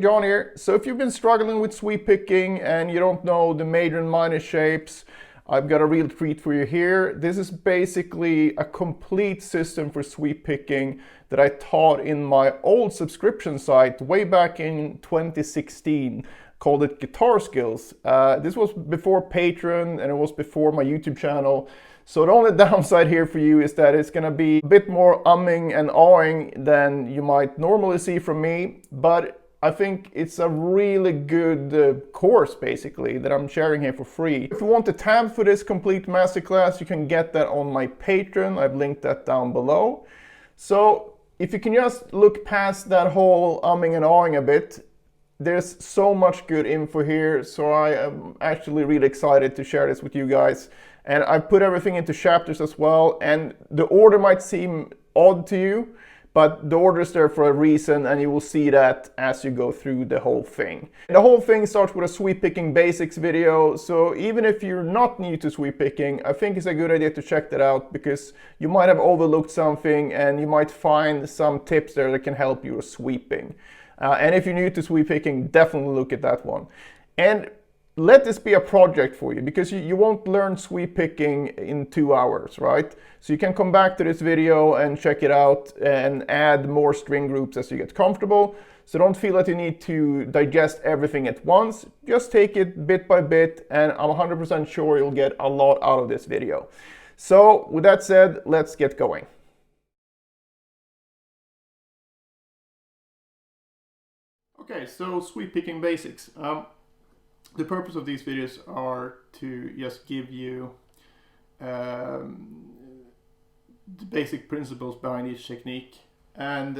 John here. So if you've been struggling with sweep picking and you don't know the major and minor shapes, I've got a real treat for you here. This is basically a complete system for sweep picking that I taught in my old subscription site way back in 2016. Called it Guitar Skills. This was before Patreon and it was before my YouTube channel. So the only downside here for you is that it's gonna be a bit more umming and awing than you might normally see from me, but I think it's a really good course basically that I'm sharing here for free. If you want the tab for this complete masterclass, you can get that on my Patreon. I've linked that down below. So if you can just look past that whole umming and awing a bit, there's so much good info here, so I am actually really excited to share this with you guys. And I put everything into chapters as well, and the order might seem odd to you, but the order is there for a reason, and you will see that as you go through the whole thing. The whole thing starts with a sweep picking basics video, so even if you're not new to sweep picking, I think it's a good idea to check that out, because you might have overlooked something and you might find some tips there that can help you with sweeping. And if you're new to sweep picking, definitely look at that one. And let this be a project for you, because you won't learn sweep picking in 2 hours, right? So you can come back to this video and check it out and add more string groups as you get comfortable. So don't feel that you need to digest everything at once. Just take it bit by bit, and I'm 100% sure you'll get a lot out of this video. So with that said, let's get going. Okay, so sweep picking basics. The purpose of these videos are to just give you the basic principles behind each technique, and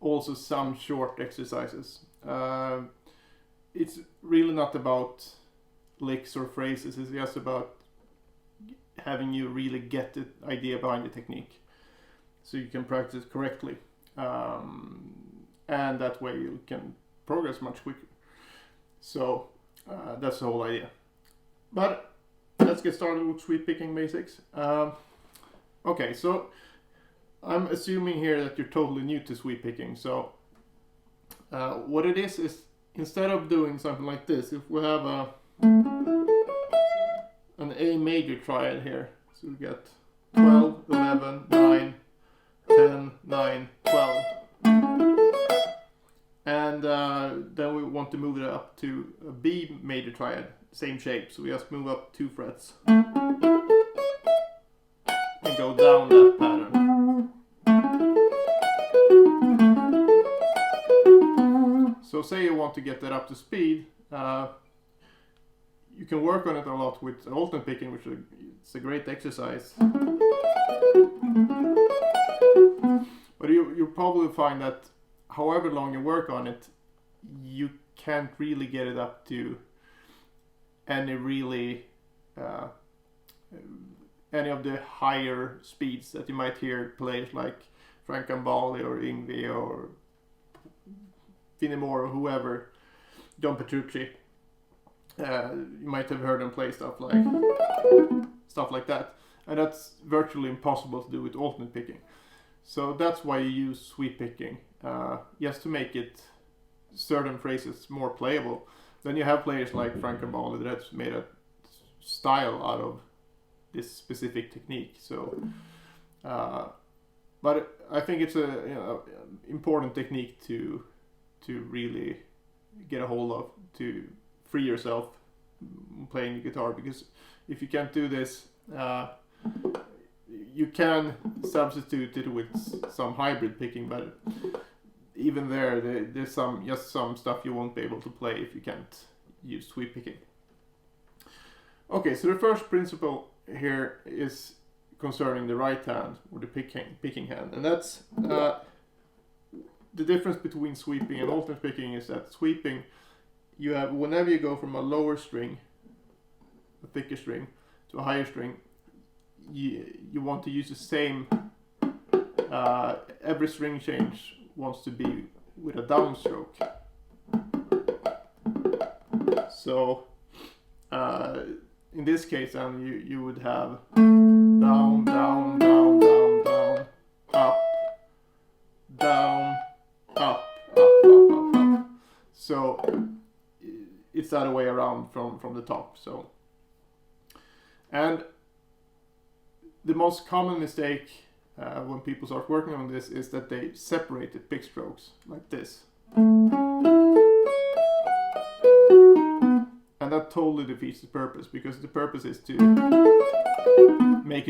also some short exercises. It's really not about licks or phrases, it's just about having you really get the idea behind the technique so you can practice correctly. And that way you can progress much quicker. So that's the whole idea. But let's get started with sweep picking basics. Okay, so I'm assuming here that you're totally new to sweep picking. So what it is instead of doing something like this, if we have an A major triad here, so we get 12, 11, 9, 10, 9, 12. And then we want to move it up to a B major triad, same shape. So we just move up 2 frets and go down that pattern. So say you want to get that up to speed, you can work on it a lot with alternate picking, which is a great exercise. But you'll probably find that however long you work on it, you can't really get it up to any really any of the higher speeds that you might hear players like Frank Gambale or Yngwie or Vinnie Moore or whoever, John Petrucci. You might have heard them play stuff like that, and that's virtually impossible to do with alternate picking. So that's why you use sweep picking, just to make it certain phrases more playable. Then you have players like Frank Gambale that's made a style out of this specific technique. So, but I think it's a important technique to really get a hold of, to free yourself playing the guitar, because if you can't do this, you can substitute it with some hybrid picking, but even there's some stuff you won't be able to play if you can't use sweep picking. Okay, so the first principle here is concerning the right hand, or the picking hand, and that's the difference between sweeping and alternate picking is that sweeping, you have, whenever you go from a lower string, a thicker string, to a higher string, you want to use the same, every string change wants to be with a downstroke. So in this case, you would have down, down, down, down, down, up, down, up, up, up, up, up. it's the other way around from the top. So, and the most common mistake when people start working on this is that they separate the pick strokes like this. And that totally defeats the purpose, because the purpose is to make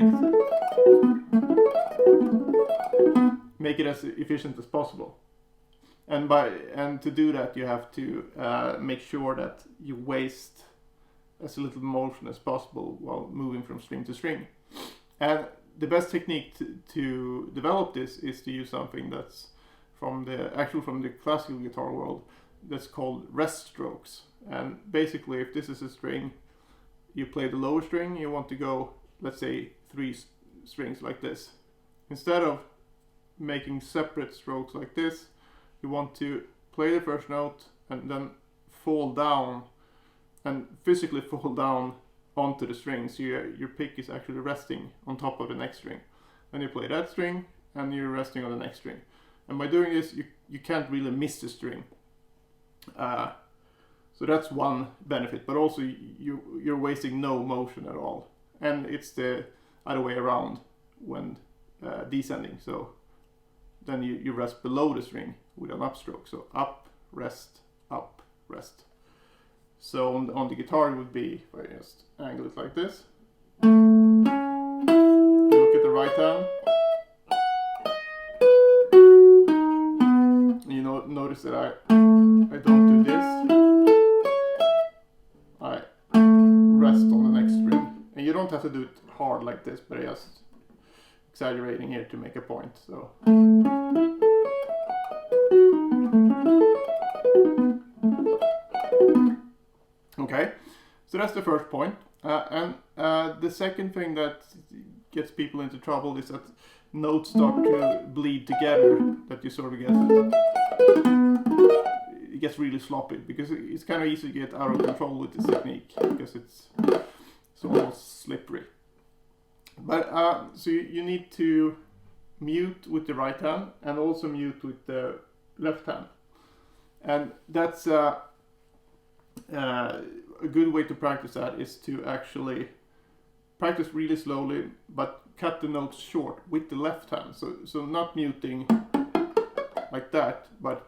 it as efficient as possible. And to do that, you have to make sure that you waste as little motion as possible while moving from string to string. And the best technique to develop this is to use something that's from the classical guitar world, that's called rest strokes. And basically, if this is a string, you play the lower string, you want to go, let's say, 3 strings like this. Instead of making separate strokes like this, you want to play the first note and then fall down, and physically fall down onto the string, so your pick is actually resting on top of the next string. Then you play that string and you're resting on the next string. And by doing this, you can't really miss the string. So that's one benefit, but also you're wasting no motion at all. And it's the other way around when descending. So then you rest below the string with an upstroke. So up, rest, up, rest. So on the guitar it would be, if I just angle it like this. You look at the right hand. You notice that I don't do this. I rest on the next string. And you don't have to do it hard like this, but I'm just exaggerating here to make a point. So. Okay, so that's the first point. And the second thing that gets people into trouble is that notes start to bleed together, that you sort of it gets really sloppy, because it's kind of easy to get out of control with this technique, because it's almost slippery. But so you need to mute with the right hand and also mute with the left hand. And that's a good way to practice that is to actually practice really slowly, but cut the notes short with the left hand. So not muting like that, but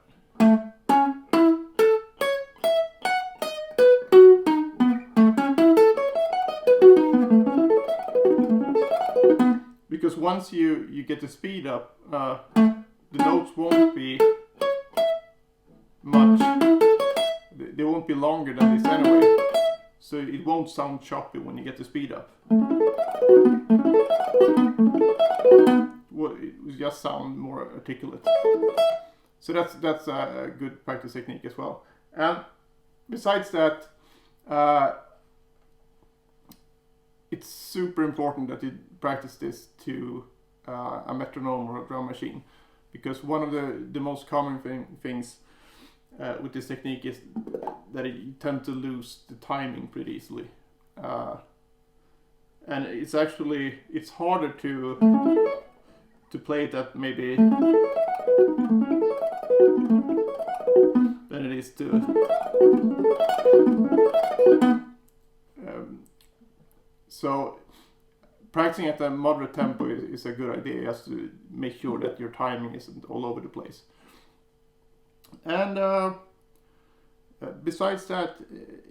because once you get the speed up, the notes won't be much. They won't be longer than this anyway, so it won't sound choppy when you get the speed up. Well, it will just sound more articulate. So that's a good practice technique as well. And besides that, it's super important that you practice this to a metronome or a drum machine, because one of the most common things with this technique is that you tend to lose the timing pretty easily, and it's harder to play it at maybe than it is to so practicing at a moderate tempo is a good idea, just to make sure that your timing isn't all over the place. And besides that,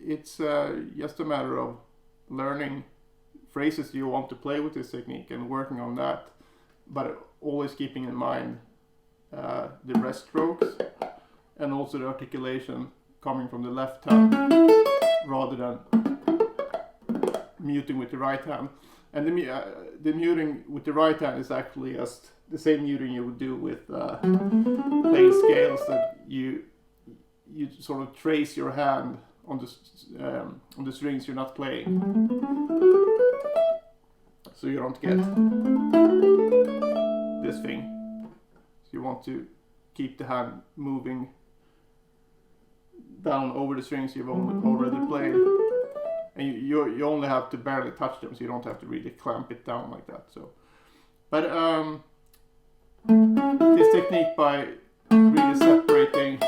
it's just a matter of learning phrases you want to play with this technique and working on that, but always keeping in mind the rest strokes and also the articulation coming from the left hand rather than muting with the right hand. And the muting with the right hand is actually just the same muting you would do with playing scales, that you sort of trace your hand on the strings you're not playing, so you don't get this thing. So you want to keep the hand moving down over the strings you've already played, and you only have to barely touch them, so you don't have to really clamp it down like that. So, but this technique, by really separating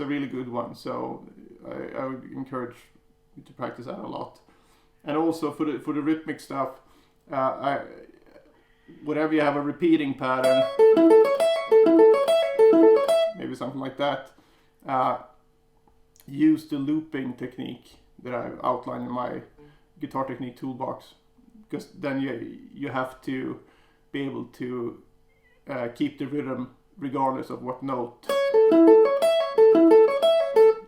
a really good one. So I would encourage you to practice that a lot. And also for the rhythmic stuff, whatever you have a repeating pattern, maybe something like that, use the looping technique that I've outlined in my guitar technique toolbox, because then you have to be able to keep the rhythm regardless of what note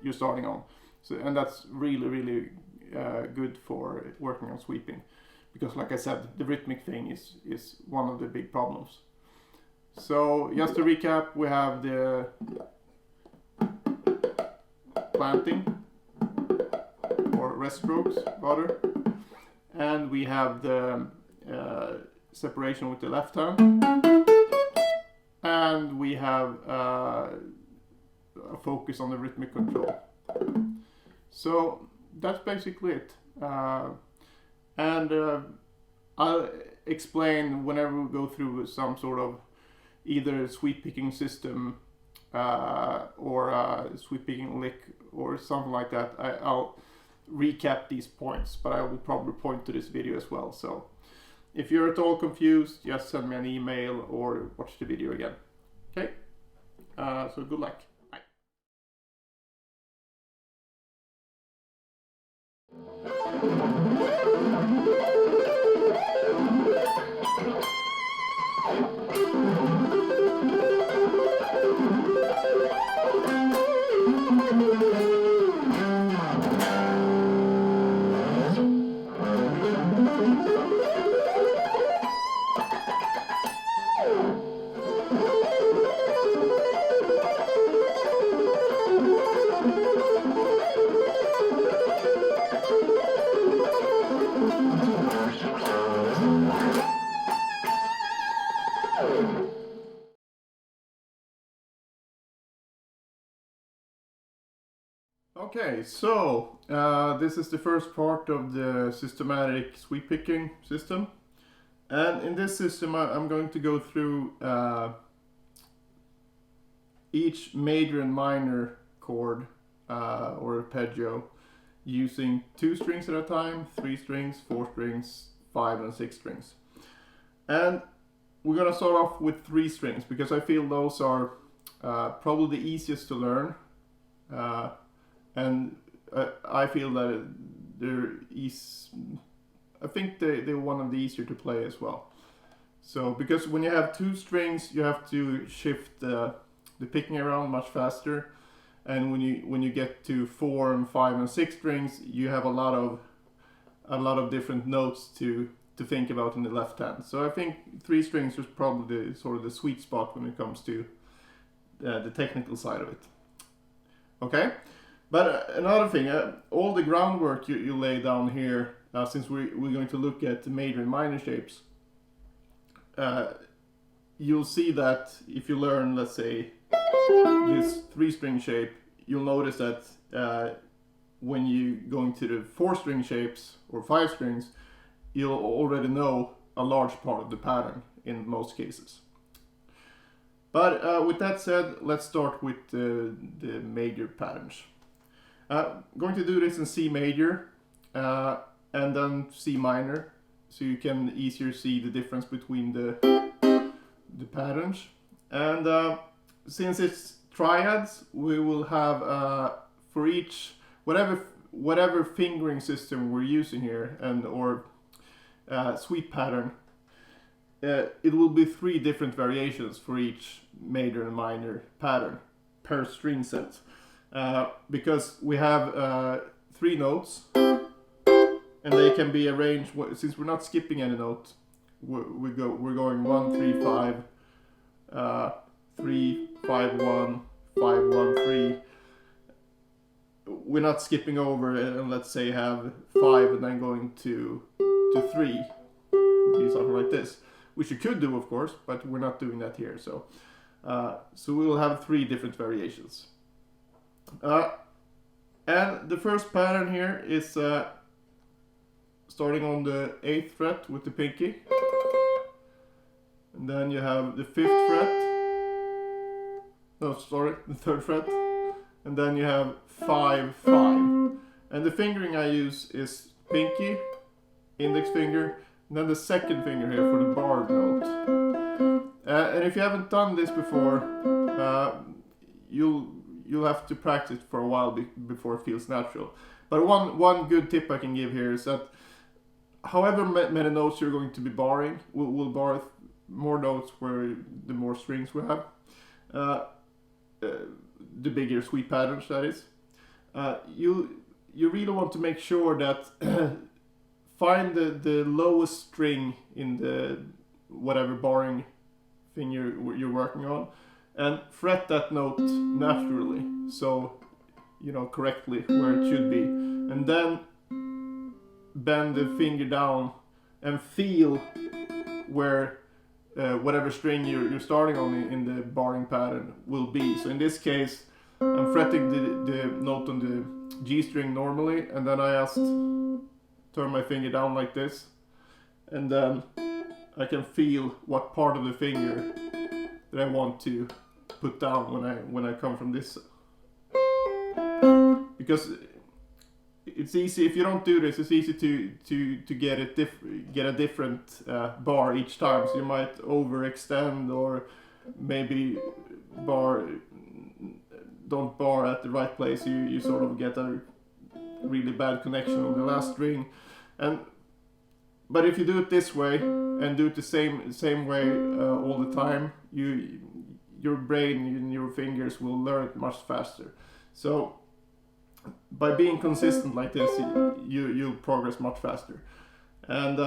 you're starting on. So, and that's really good for working on sweeping, because like I said, the rhythmic thing is one of the big problems. So just to recap, we have the planting, or rest strokes rather, and we have the separation with the left hand, and we have a focus on the rhythmic control. So that's basically it. I'll explain whenever we go through some sort of either sweep picking system or a sweep picking lick or something like that. I'll recap these points, but I will probably point to this video as well. So if you're at all confused, just send me an email or watch the video again. Okay, so good luck. Bye. Okay, so this is the first part of the systematic sweep picking system, and in this system I'm going to go through each major and minor chord or arpeggio using 2 strings at a time, 3 strings, 4 strings, 5 and 6 strings. And we're gonna start off with 3 strings because I feel those are probably the easiest to learn. And I feel that I think they're one of the easier to play as well. So because when you have 2 strings, you have to shift the picking around much faster, and when you get to 4 and 5 and 6 strings, you have a lot of different notes to think about in the left hand. So I think 3 strings is probably sort of the sweet spot when it comes to the technical side of it. Okay. But another thing, all the groundwork you lay down here, since we're going to look at the major and minor shapes, you'll see that if you learn, let's say, this 3-string shape, you'll notice that when you go into the 4-string shapes or 5 strings, you'll already know a large part of the pattern in most cases. But with that said, let's start with the major patterns. Going to do this in C major and then C minor, so you can easier see the difference between the patterns. And since it's triads, we will have for each whatever fingering system we're using here or sweep pattern, it will be 3 different variations for each major and minor pattern per string set. Because we have 3 notes, and they can be arranged, since we're not skipping any note, we're going 1 3 5 3 5 1 5 1 3. We're not skipping over and let's say have 5 and then going to 3. It would be something like this, which you could do of course, but we're not doing that here. So we will have 3 different variations. And the first pattern here is starting on the 8th fret with the pinky, and then you have the 5th fret, no sorry, the 3rd fret, and then you have 5, 5. And the fingering I use is pinky, index finger, and then the second finger here for the bar note. And if you haven't done this before, you'll have to practice for a while before it feels natural. But one good tip I can give here is that however many notes you're going to be barring, we'll bar more notes where the more strings we have, the bigger sweep patterns that is. You really want to make sure that find the lowest string in the whatever barring thing you're working on, and fret that note naturally, so correctly where it should be, and then bend the finger down and feel where whatever string you're starting on in the barring pattern will be. So in this case, I'm fretting the note on the G string normally, and then I just turn my finger down like this, and then I can feel what part of the finger that I want to put down when I come from this. Because it's easy, if you don't do this, it's easy to get a different bar each time. So you might overextend, or maybe don't bar at the right place. You sort of get a really bad connection on the last string. But if you do it this way and do it the same way all the time, your brain and your fingers will learn it much faster. So by being consistent like this, you'll progress much faster. And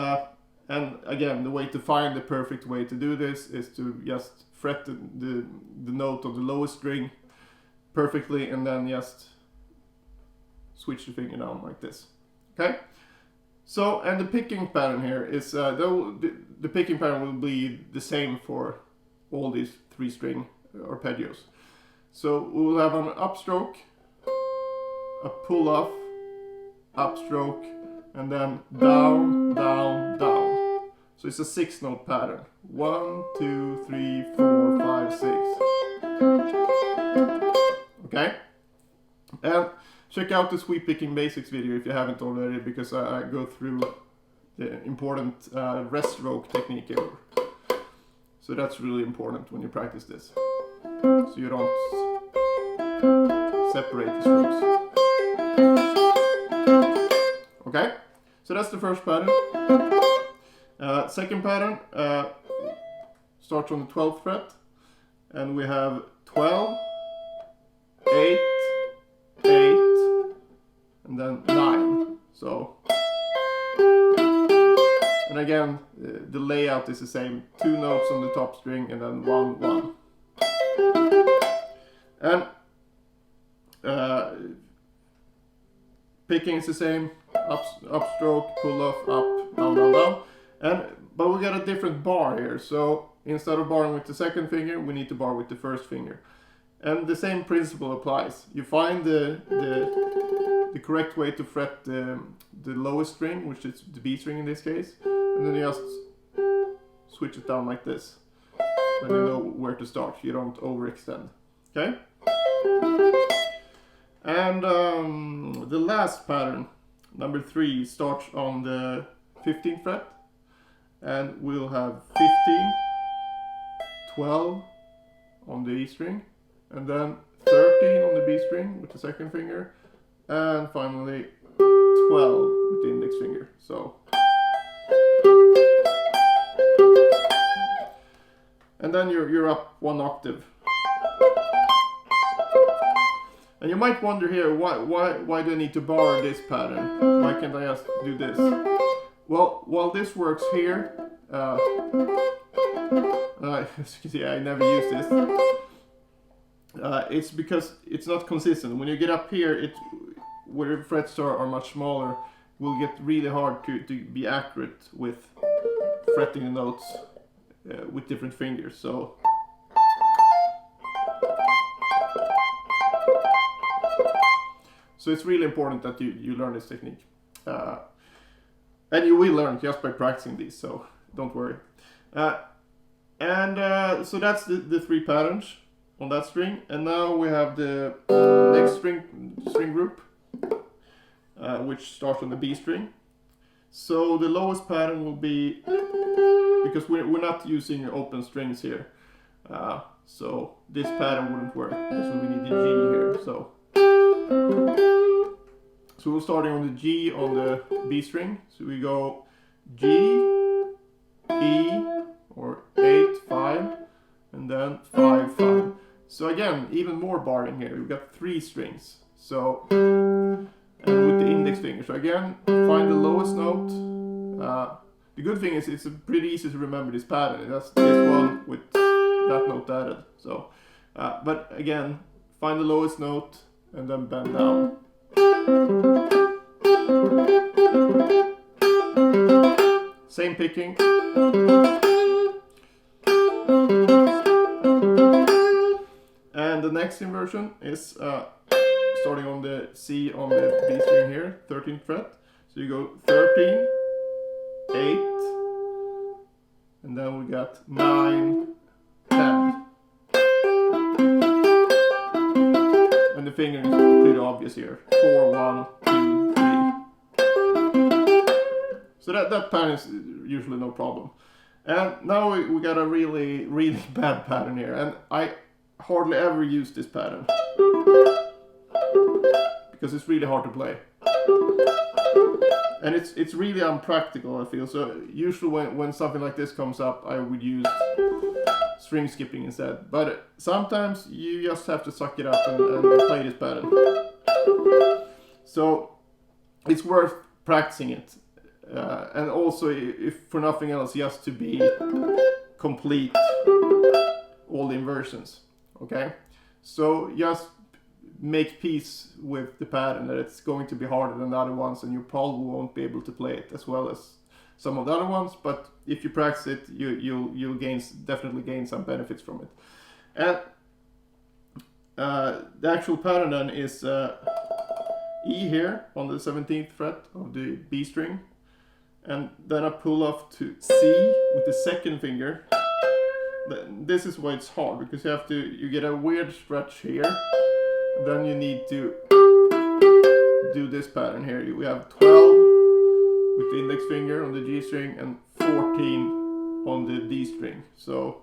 again, the way to find the perfect way to do this is to just fret the note on the lowest string perfectly, and then just switch the finger down like this. Okay. So, and the picking pattern here is the picking pattern will be the same for all these 3 string arpeggios. So we will have an upstroke, a pull off, upstroke, and then down, down, down. So it's a 6-note pattern. 1, 2, 3, 4, 5, 6. Okay? And check out the sweep picking basics video if you haven't already, because I go through the important rest stroke technique here. So that's really important when you practice this, so you don't separate the strokes. Okay, so that's the first pattern. Second pattern starts on the 12th fret, and we have 12, 8, 8, and then 9. So, and again, the layout is the same. 2 notes on the top string, and then 1, 1. And picking is the same. Upstroke, pull off, up, down, down, down. But we got a different bar here. So instead of barring with the second finger, we need to bar with the first finger. And the same principle applies. You find the correct way to fret the lowest string, which is the B string in this case, and then you just switch it down like this. Then you know where to start. You don't overextend. Okay? And the last pattern, number 3, starts on the 15th fret, and we'll have 15, 12 on the E string, and then 13 on the B string with the second finger, and finally 12 with the index finger. So, and then you're up 1 octave. And you might wonder here, why do I need to bar this pattern? Why can't I just do this? Well, while this works here, as you can see, I never use this. It's because it's not consistent. When you get up here, where the frets are much smaller, it will get really hard to be accurate with fretting the notes with different fingers. So it's really important that you learn this technique. And you will learn just by practicing these, so don't worry. So that's the 3 patterns. on that string, and now we have the next string group, which starts on the B string. So the lowest pattern will be, because we're not using open strings here, so this pattern wouldn't work, because we need the G here. So we're starting on the G on the B string. So we go G, E, or 8, 5, and then 5, 5. So again, even more barring here. We've got 3 strings. So, and with the index finger. So again, find the lowest note. The good thing is it's pretty easy to remember this pattern. That's this one with that note added. So, but again, find the lowest note and then bend down. Same picking. And the next inversion is starting on the C on the B string here, 13th fret. So you go 13, 8, and then we got 9, 10. And the fingering is pretty obvious here. 4, 1, 2, 3. So that pattern is usually no problem. And now we got a really, really bad pattern here. And I hardly ever use this pattern, because it's really hard to play. And it's really unpractical, I feel. So usually when something like this comes up, I would use string skipping instead. But sometimes you just have to suck it up and play this pattern. So it's worth practicing it. And also, if for nothing else, just to be complete all the inversions. Okay? So just make peace with the pattern, that it's going to be harder than the other ones, and you probably won't be able to play it as well as some of the other ones, but if you practice it, you'll definitely gain some benefits from it. And the actual pattern then is E here on the 17th fret of the B string, and then I pull off to C with the second finger. This is why it's hard, because you get a weird stretch here. Then you need to do this pattern here. We have 12 with the index finger on the G string and 14 on the D string. So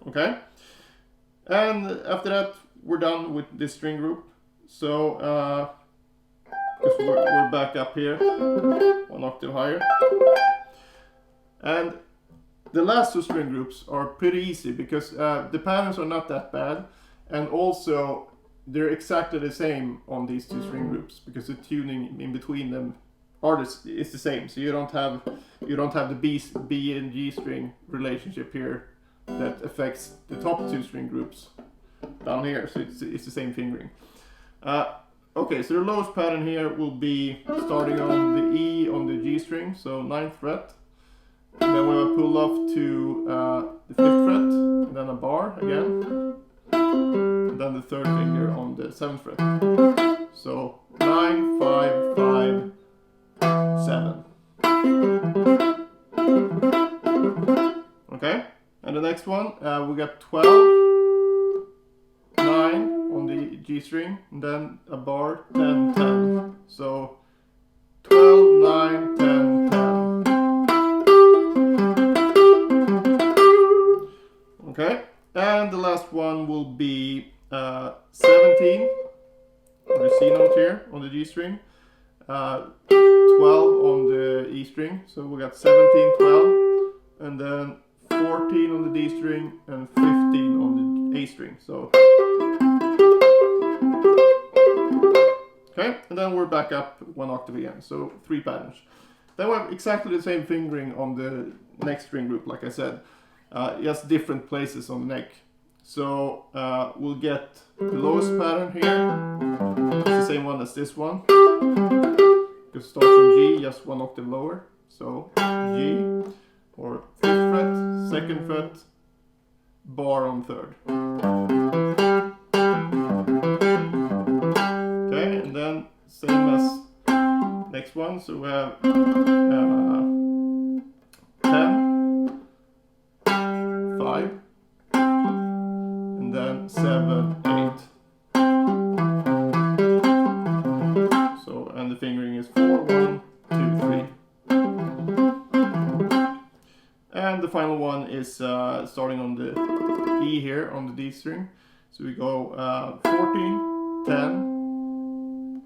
okay, and after that we're done with this string group. So because we're back up here, 1 octave higher, and the last 2 string groups are pretty easy, because the patterns are not that bad, and also they're exactly the same on these 2 string groups, because the tuning in between them is the same. So you don't have the B and G string relationship here that affects the top 2 string groups down here. So it's the same fingering. Okay, so the lowest pattern here will be starting on the E on the G string, so 9th fret. And then we will pull off to the 5th fret, and then a bar again, and then the 3rd finger on the 7th fret. So 9, 5, 5, 7. Okay, and the next one, we got 12, 9 on the G string, and then a bar, 10, 10. So 12, 9, 10, 10. Okay, and the last one will be 17 on the C note here on the G string, 12 on the E string, so we got 17, 12, and then 14 on the D string and 15 on the A string. So okay, and then we're back up 1 octave again, so 3 patterns. Then we have exactly the same fingering on the next string group, like I said. Just different places on the neck. So we'll get the lowest pattern here. It's the same one as this one. Because it starts from G, just 1 octave lower. So G, or 5th fret, 2nd fret, bar on 3rd. Okay, and then same as next one. So we have is starting on the E here on the D string. So we go 14, 10,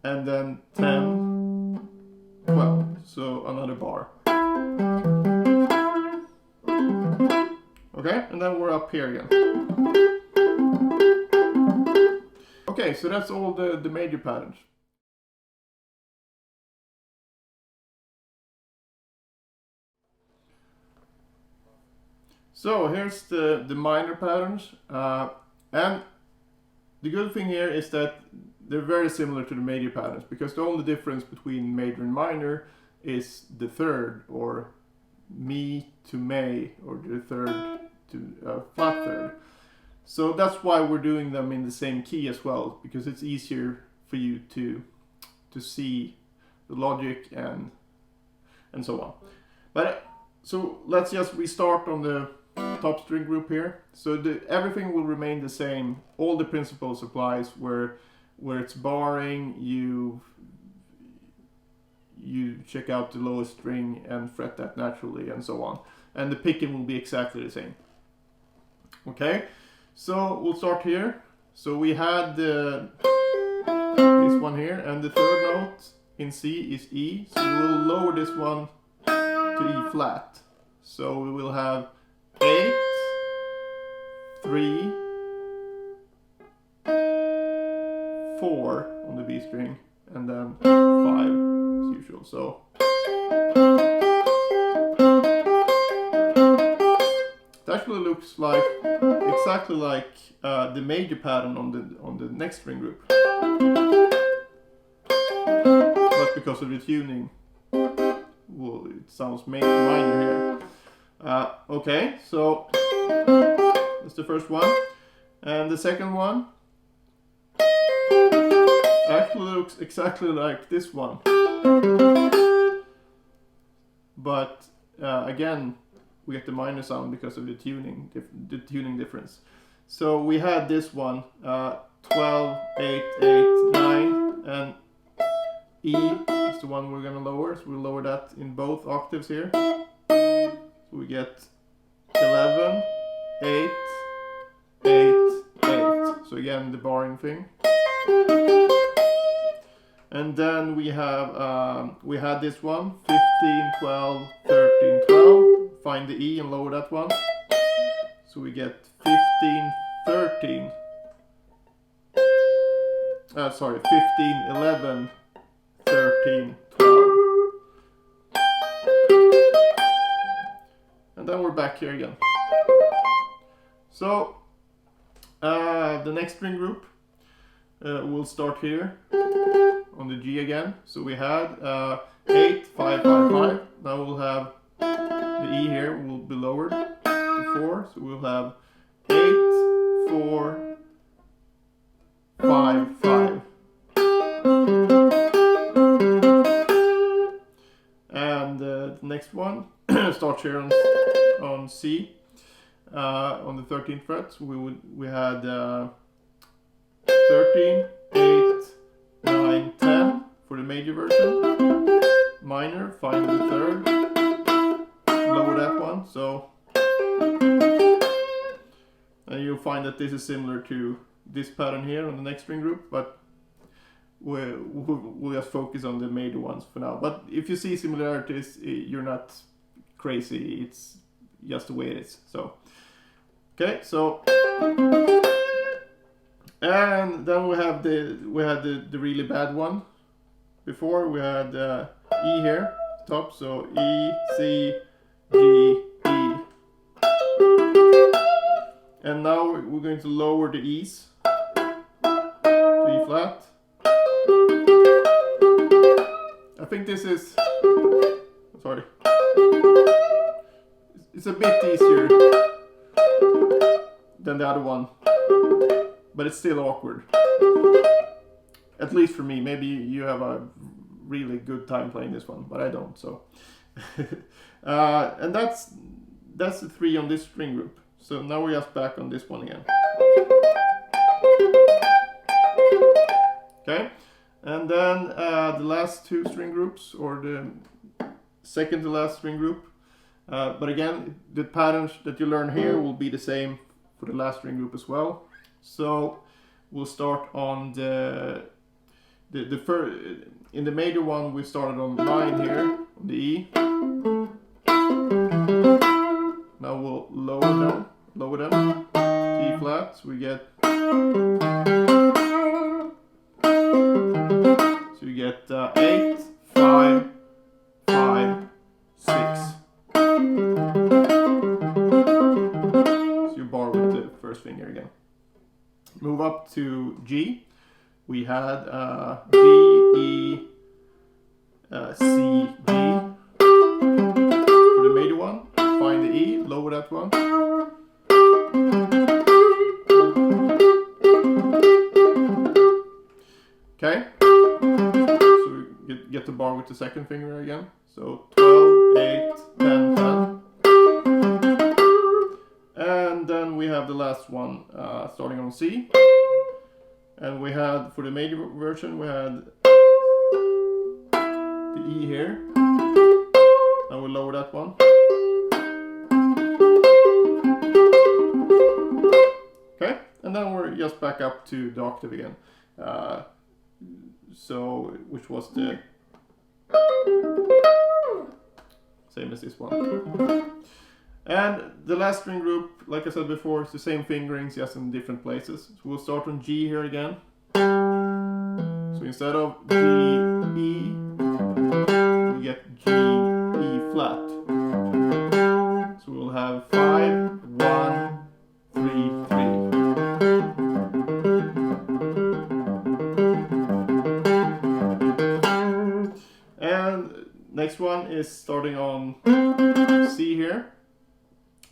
and then 10, 12. So another bar. Okay, and then we're up here again. Okay, so that's all the major patterns. So here's the minor patterns, and the good thing here is that they're very similar to the major patterns, because the only difference between major and minor is the third, or mi to may, or the third to flat third. So that's why we're doing them in the same key as well, because it's easier for you to see the logic and so on. But so let's just restart on the top string group here. So everything will remain the same. All the principles applies. Where it's barring, you check out the lowest string and fret that naturally, and so on. And the picking will be exactly the same. Okay, so we'll start here. So we had this one here, and the third note in C is E. So we'll lower this one to E flat. So we will have 8, 3, 4 on the B string, and then 5 as usual. So it actually looks like exactly like the major pattern on the next string group, but because of the tuning, well, it sounds minor here. Okay, so that's the first one, and the second one actually looks exactly like this one, but again we get the minor sound because of the tuning difference. So we had this one 12, 8, 8, 9, and E is the one we're gonna lower, so we'll lower that in both octaves here. So we get 11, 8, 8, 8. So again, the barring thing. And then we had this one, 15, 12, 13, 12. Find the E and lower that one. So we get 15, 13. Sorry, 15, 11, 13, 12. And then we're back here again. So the next string group we'll start here on the G again. So we had 8, 5, 5, 5. Now we'll have the E here will be lowered to 4. So we'll have 8, 4, 5, 5. And the next one starts here on C, on the 13th fret. So we had 13, 8, 9, 10 for the major version. Minor, find the third, lower that one. So and you'll find that this is similar to this pattern here on the next string group, but we'll just focus on the major ones for now. But if you see similarities, you're not crazy, it's just the way it is. So okay, so and then we had the really bad one. Before we had E here top, so E, C, G, E. And now we're going to lower the E's to E flat. I think this is, sorry, it's a bit easier than the other one, but it's still awkward. At least for me. Maybe you have a really good time playing this one, but I don't. So, and that's the 3 on this string group. So now we're just back on this one again. Okay, and then the last 2 string groups, or the second to last string group, But again, the patterns that you learn here will be the same for the last string group as well. So we'll start on the first. In the major one, we started on 9 here on the E. Now we'll lower them, G flat, so we get 8, 5, 5, 6. So you bar with the first finger again. Move up to G. We had D, E, C, G. For the major one, find the E, lower that one. Okay. So we get the bar with the second finger again. So 12, 8, 10, 10. And then we have the last one starting on C. And we had, for the major version, we had the E here. I will lower that one. Okay, and then we're just back up to the octave again. So, which was the same as this one. And the last string group, like I said before, it's the same fingerings, just in different places. So we'll start on G here again. So instead of G, E, we get G, E flat. So we'll have 5, 1, 3, 3. And next one is starting on C here.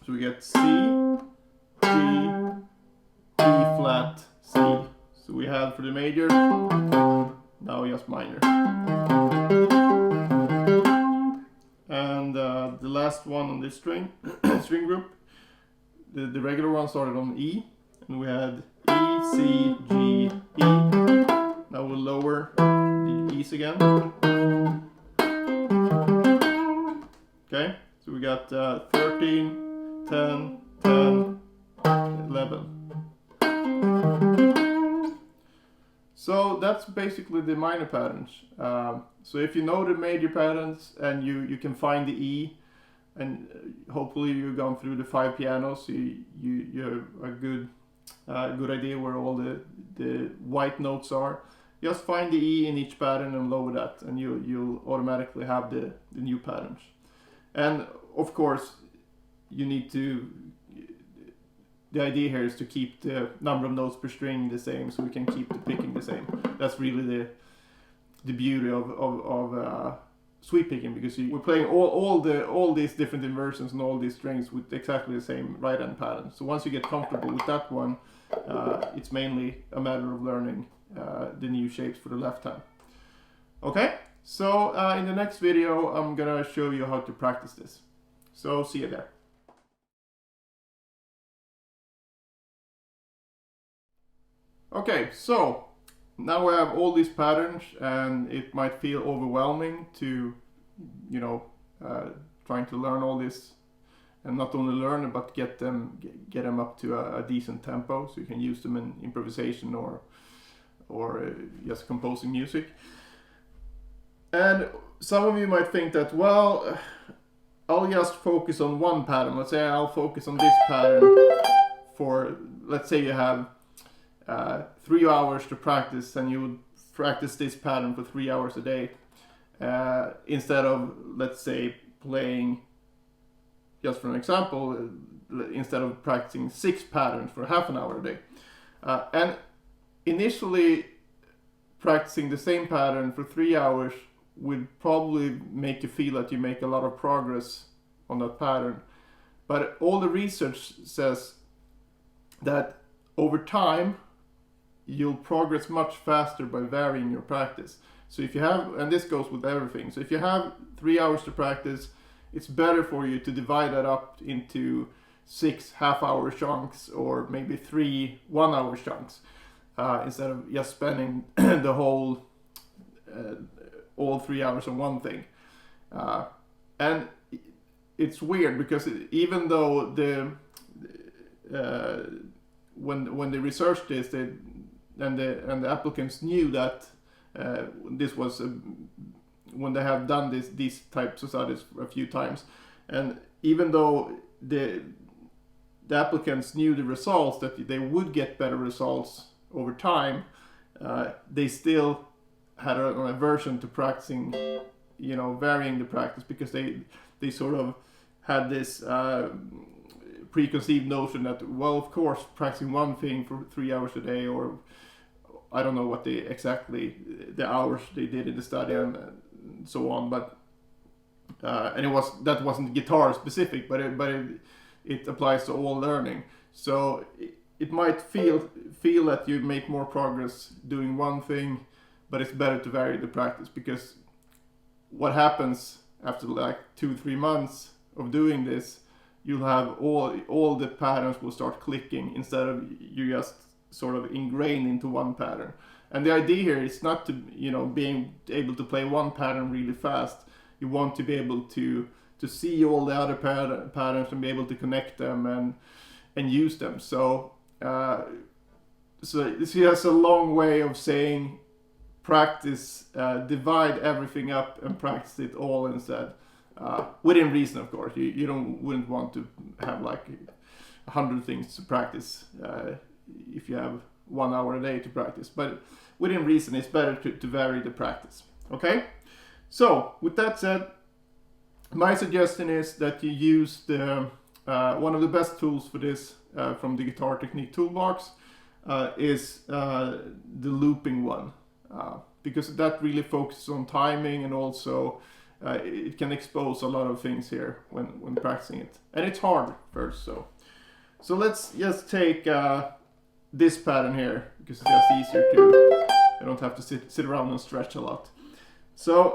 So we get C, G, E flat, C. So we have for the major, now just minor. And the last one on this string group, the regular one started on E, and we had E, C, G, E. Now we'll lower the E's again. Okay, so we got 13, 10, 10, 11. So that's basically the minor patterns. So if you know the major patterns and you can find the E, and hopefully you've gone through the 5 pianos, so you have a good idea where all the white notes are. Just find the E in each pattern and lower that, and you'll automatically have the new patterns. And of course, you need to, the idea here is to keep the number of notes per string the same, so we can keep the picking the same. That's really the beauty of sweep picking, because we're playing all these different inversions and all these strings with exactly the same right hand pattern. So once you get comfortable with that one, it's mainly a matter of learning the new shapes for the left hand. Okay, so in the next video I'm gonna show you how to practice this. So see you there. Okay, so now we have all these patterns, and it might feel overwhelming to, trying to learn all this, and not only learn it, but get them up to a decent tempo, so you can use them in improvisation or just composing music. And some of you might think that, well, I'll just focus on one pattern. Let's say I'll focus on this pattern for, let's say you have 3 hours to practice, and you would practice this pattern for 3 hours a day, instead of, let's say, playing, just for an example, instead of practicing 6 patterns for half an hour a day. And initially, practicing the same pattern for 3 hours would probably make you feel that you make a lot of progress on that pattern. But all the research says that over time, you'll progress much faster by varying your practice. So if you have, and this goes with everything, so if you have 3 hours to practice, it's better for you to divide that up into 6 half-hour chunks, or maybe 3 one-hour chunks, instead of just spending the whole all 3 hours on one thing. And it's weird because even though when they researched this, the applicants knew that this was when they have done these types of studies a few times, and even though the applicants knew the results, that they would get better results over time, they still had an aversion to practicing, varying the practice, because they sort of had this preconceived notion that, well, of course, practicing one thing for 3 hours a day, or I don't know what the hours they did in the study and so on, but and that wasn't guitar specific, but it applies to all learning. So it might feel that you make more progress doing one thing, but it's better to vary the practice, because what happens after like 2-3 months of doing this, you'll have all the patterns will start clicking, instead of you just sort of ingrained into one pattern. And the idea here is not to, being able to play one pattern really fast. You want to be able to see all the other patterns and be able to connect them and use them. So this is a long way of saying practice, divide everything up and practice it all instead. Within reason, of course. You wouldn't want to have like 100 things to practice if you have 1 hour a day to practice. But within reason, it's better to vary the practice. Okay? So, with that said, my suggestion is that you use one of the best tools for this from the Guitar Technique Toolbox is the looping one. Because that really focuses on timing, and also it can expose a lot of things here when practicing it. And it's hard first, so let's just take this pattern here, because it's just easier to, I don't have to sit around and stretch a lot. So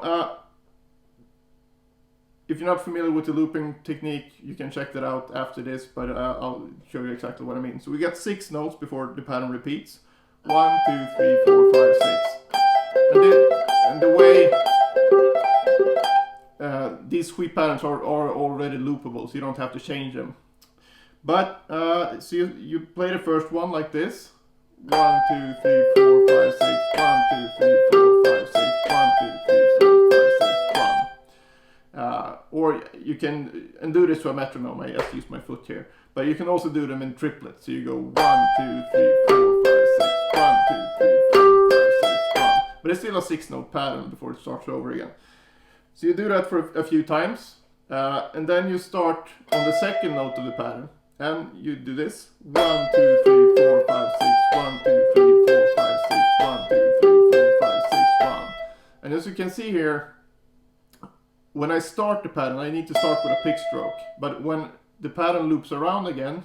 if you're not familiar with the looping technique, you can check that out after this, but I'll show you exactly what I mean. So we got 6 notes before the pattern repeats. 1, 2, 3, 4, 5, 6. And the way these sweep patterns are already loopable, so you don't have to change them. But so you play the first one like this. 1, 2, 3, 4, 5, 6. 1, 2, 3, 4, 5, 6. 1, 2, 3, 4, 5, 6. 1. Or you can do this to a metronome. I just use my foot here. But you can also do them in triplets. So you go 1, 2, 3, 4, 5, 6. 1, 2, 3, 4, 5, 6. 1. But it's still a 6-note pattern before it starts over again. So you do that for a few times, and then you start on the second note of the pattern, and you do this. 1, 2, 3, 4, 5, 6. 1, 2, 3, 4, 5, 6. 1, 2, 3, 4, 5, 6. 1. And as you can see here, when I start the pattern, I need to start with a pick stroke. But when the pattern loops around again,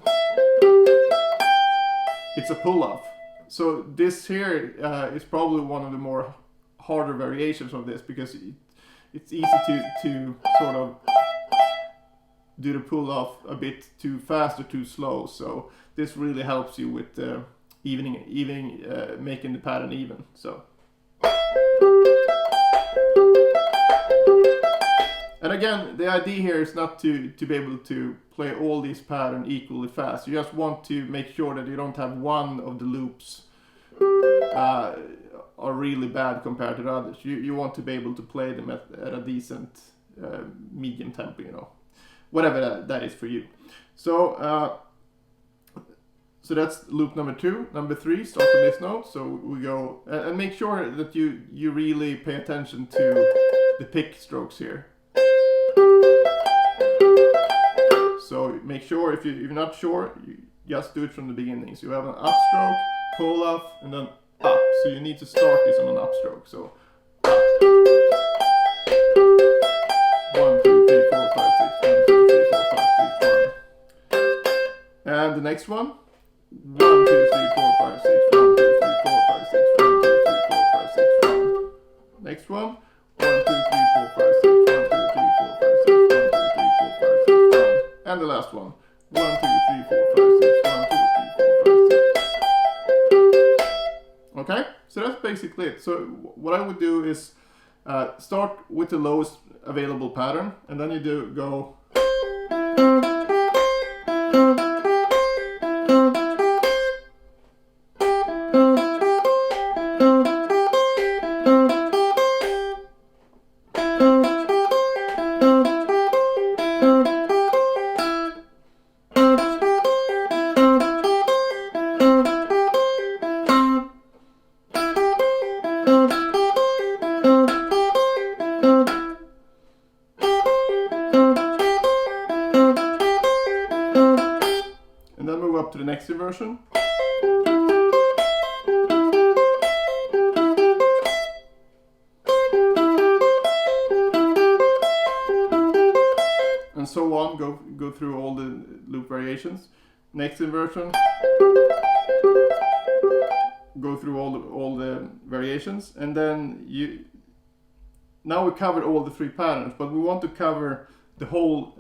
it's a pull-off. So this here is probably one of the more harder variations of this, because it's easy to sort of do the pull-off a bit too fast or too slow. So this really helps you with making the pattern even. So. And again, the idea here is not to be able to play all these patterns equally fast. You just want to make sure that you don't have one of the loops are really bad compared to the others. You want to be able to play them at a decent medium tempo, whatever that is for you. So so that's loop number 2. Number 3 starts on this note. So we go and make sure that you really pay attention to the pick strokes here. So make sure, if you're not sure, you just do it from the beginning. So you have an upstroke, pull off, and then up. So you need to start this on an upstroke. So up. 1, 2, 3, 4, 5, 6. 1, 2, 3, 4, 5, 6. 1. And the next one. 1, 2, 3, 4, 5, 6. 1, 2, 3, 4, 5, 6. 1, 2, 3, 4, 5, 6. 1. Next one. 1, 2, 3, 4, 5, 6. 1, 2, 3, 4, 5, 6. 1, 2, 3, 4, 5, 6. 1. And the last one. 1, 2, 3, 4, 5, 6. 1, 2, 3, 4, 5, 6. Okay, so that's basically it. So what I would do is start with the lowest available pattern, and then you go then move up to the next inversion. And so on, go through all the loop variations. Next inversion, go through all the variations, and then now we covered all the 3 patterns, but we want to cover the whole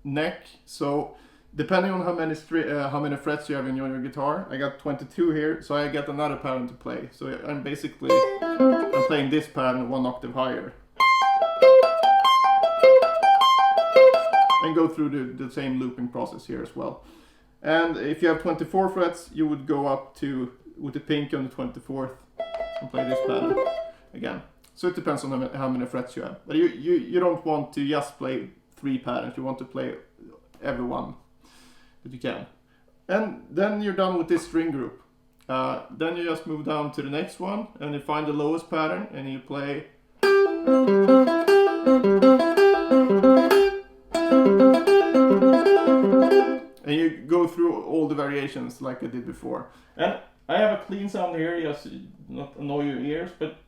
neck. So depending on how many frets you have in your guitar, I got 22 here, so I get another pattern to play. So I'm playing this pattern 1 octave higher. And go through the same looping process here as well. And if you have 24 frets, you would go up to, with the pinky on the 24th, and play this pattern again. So it depends on how many frets you have. But you don't want to just play 3 patterns, you want to play every one that you can. And then you're done with this string group. Then you just move down to the next one, and you find the lowest pattern, and you play. And you go through all the variations like I did before. And I have a clean sound here, just not annoy your ears, but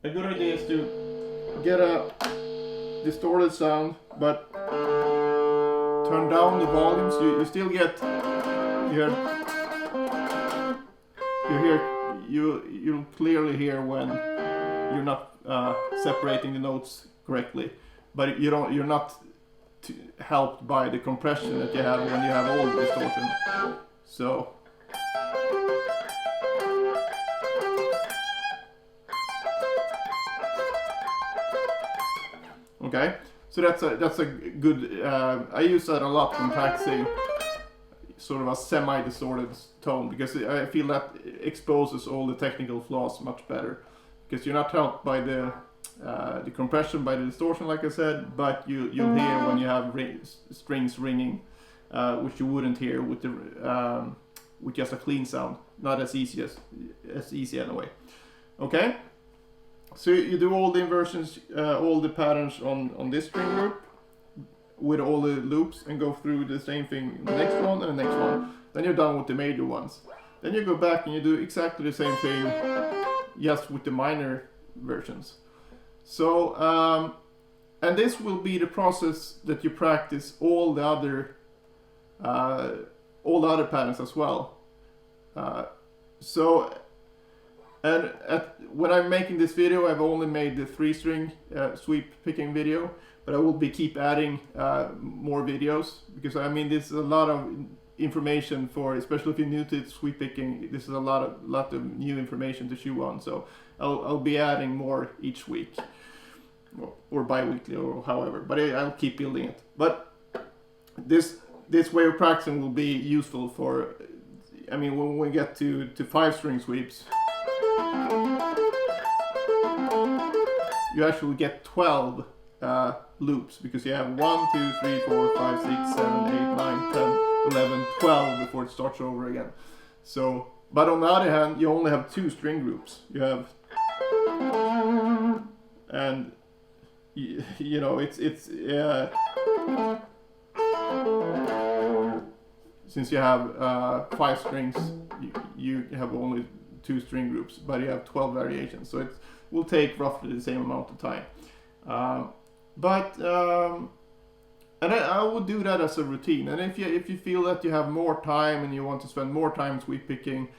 a good idea is to get a distorted sound, but turn down the volumes. You still get you'll clearly hear when you're not separating the notes correctly, but you're not helped by the compression that you have when you have all the distortion. So okay, so that's a good. I use that a lot when practicing sort of a semi-distorted tone, because I feel that exposes all the technical flaws much better, because you're not helped by the compression, by the distortion, like I said, but you'll hear when you have strings ringing, which you wouldn't hear with just a clean sound. Not as easy anyway. Okay, so you do all the inversions, all the patterns on this string group with all the loops, and go through the same thing the next one and the next one. Then you're done with the major ones. Then you go back and you do exactly the same thing, just with the minor versions. So, and this will be the process that you practice all the other patterns as well. When I'm making this video, I've only made the 3-string sweep picking video, but I will keep adding more videos, because I mean this is a lot of information for, especially if you're new to sweep picking. This is a lot of new information to chew on. So I'll be adding more each week, or bi-weekly, or however. But I'll keep building it. But this way of practicing will be useful for. I mean, when we get to 5-string sweeps, you actually get 12 loops, because you have 1, 2, 3, 4, 5, 6, 7, 8, 9, 10, 11, 12 before it starts over again. So, but on the other hand, you only have 2 string groups. You have, and you know, it's since you have 5 strings, you have only 2 string groups, but you have 12 variations. So it will take roughly the same amount of time. And I would do that as a routine. And if you feel that you have more time and you want to spend more time sweep picking,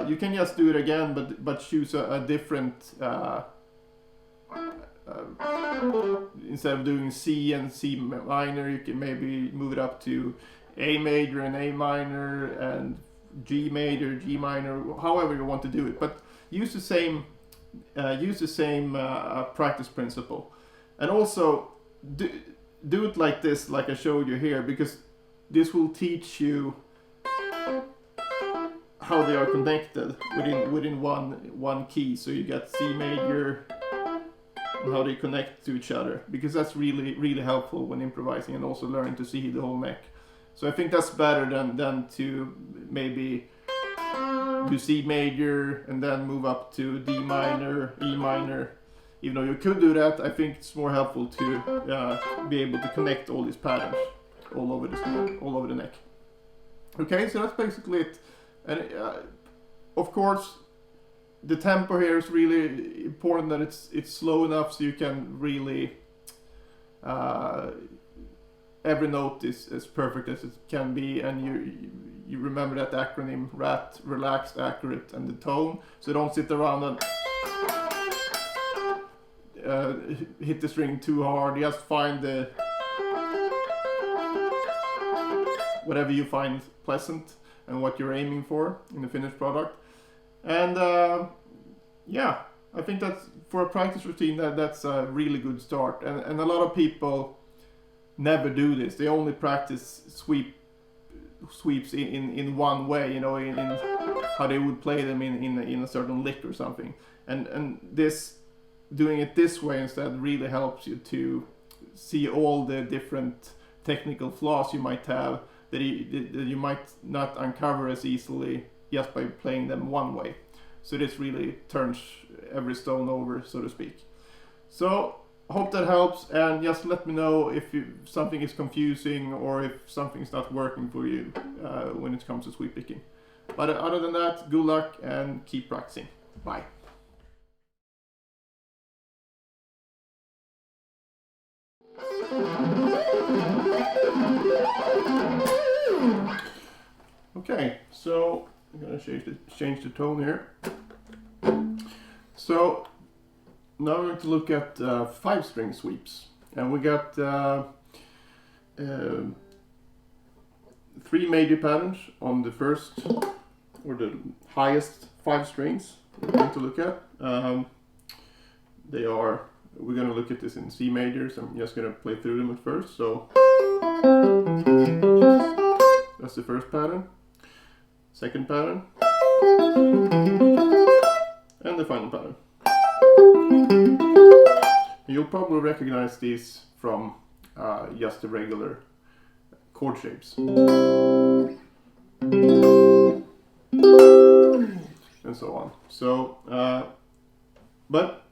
you can just do it again, but choose a different. Instead of doing C and C minor, you can maybe move it up to A major and A minor, and G major, G minor, however you want to do it. But use the same practice principle, and also do it like this, like I showed you here, because this will teach you how they are connected within one key. So you get C major and how they connect to each other, because that's really helpful when improvising, and also learning to see the whole neck. So I think that's better than to maybe do C major and then move up to D minor, E minor. Even though you could do that, I think it's more helpful to be able to connect all these patterns all over the neck. Okay, so that's basically it. And of course, the tempo here is really important, that it's slow enough so you can really every note is as perfect as it can be, and you remember that acronym RAT, relaxed, accurate, and the tone. So don't sit around and hit the string too hard. Just find the whatever you find pleasant and what you're aiming for in the finished product. And yeah, I think that's, for a practice routine, that's a really good start. And a lot of people never do this. They only practice sweeps in one way, you know, in how they would play them in a certain lick or something. And this, doing it this way instead, really helps you to see all the different technical flaws you might have that you might not uncover as easily just by playing them one way. So this really turns every stone over, so to speak. So hope that helps, and just let me know if something is confusing or if something's not working for you when it comes to sweep picking. But other than that, good luck and keep practicing. Bye. Okay, so I'm gonna change the tone here. So now we're going to look at 5-string sweeps, and we got 3 major patterns on the first or the highest 5 strings we're going to look at. We're going to look at this in C majors. I'm just going to play through them at first. So that's the first pattern, second pattern, and the final pattern. You'll probably recognize these from just the regular chord shapes. And so on. So, but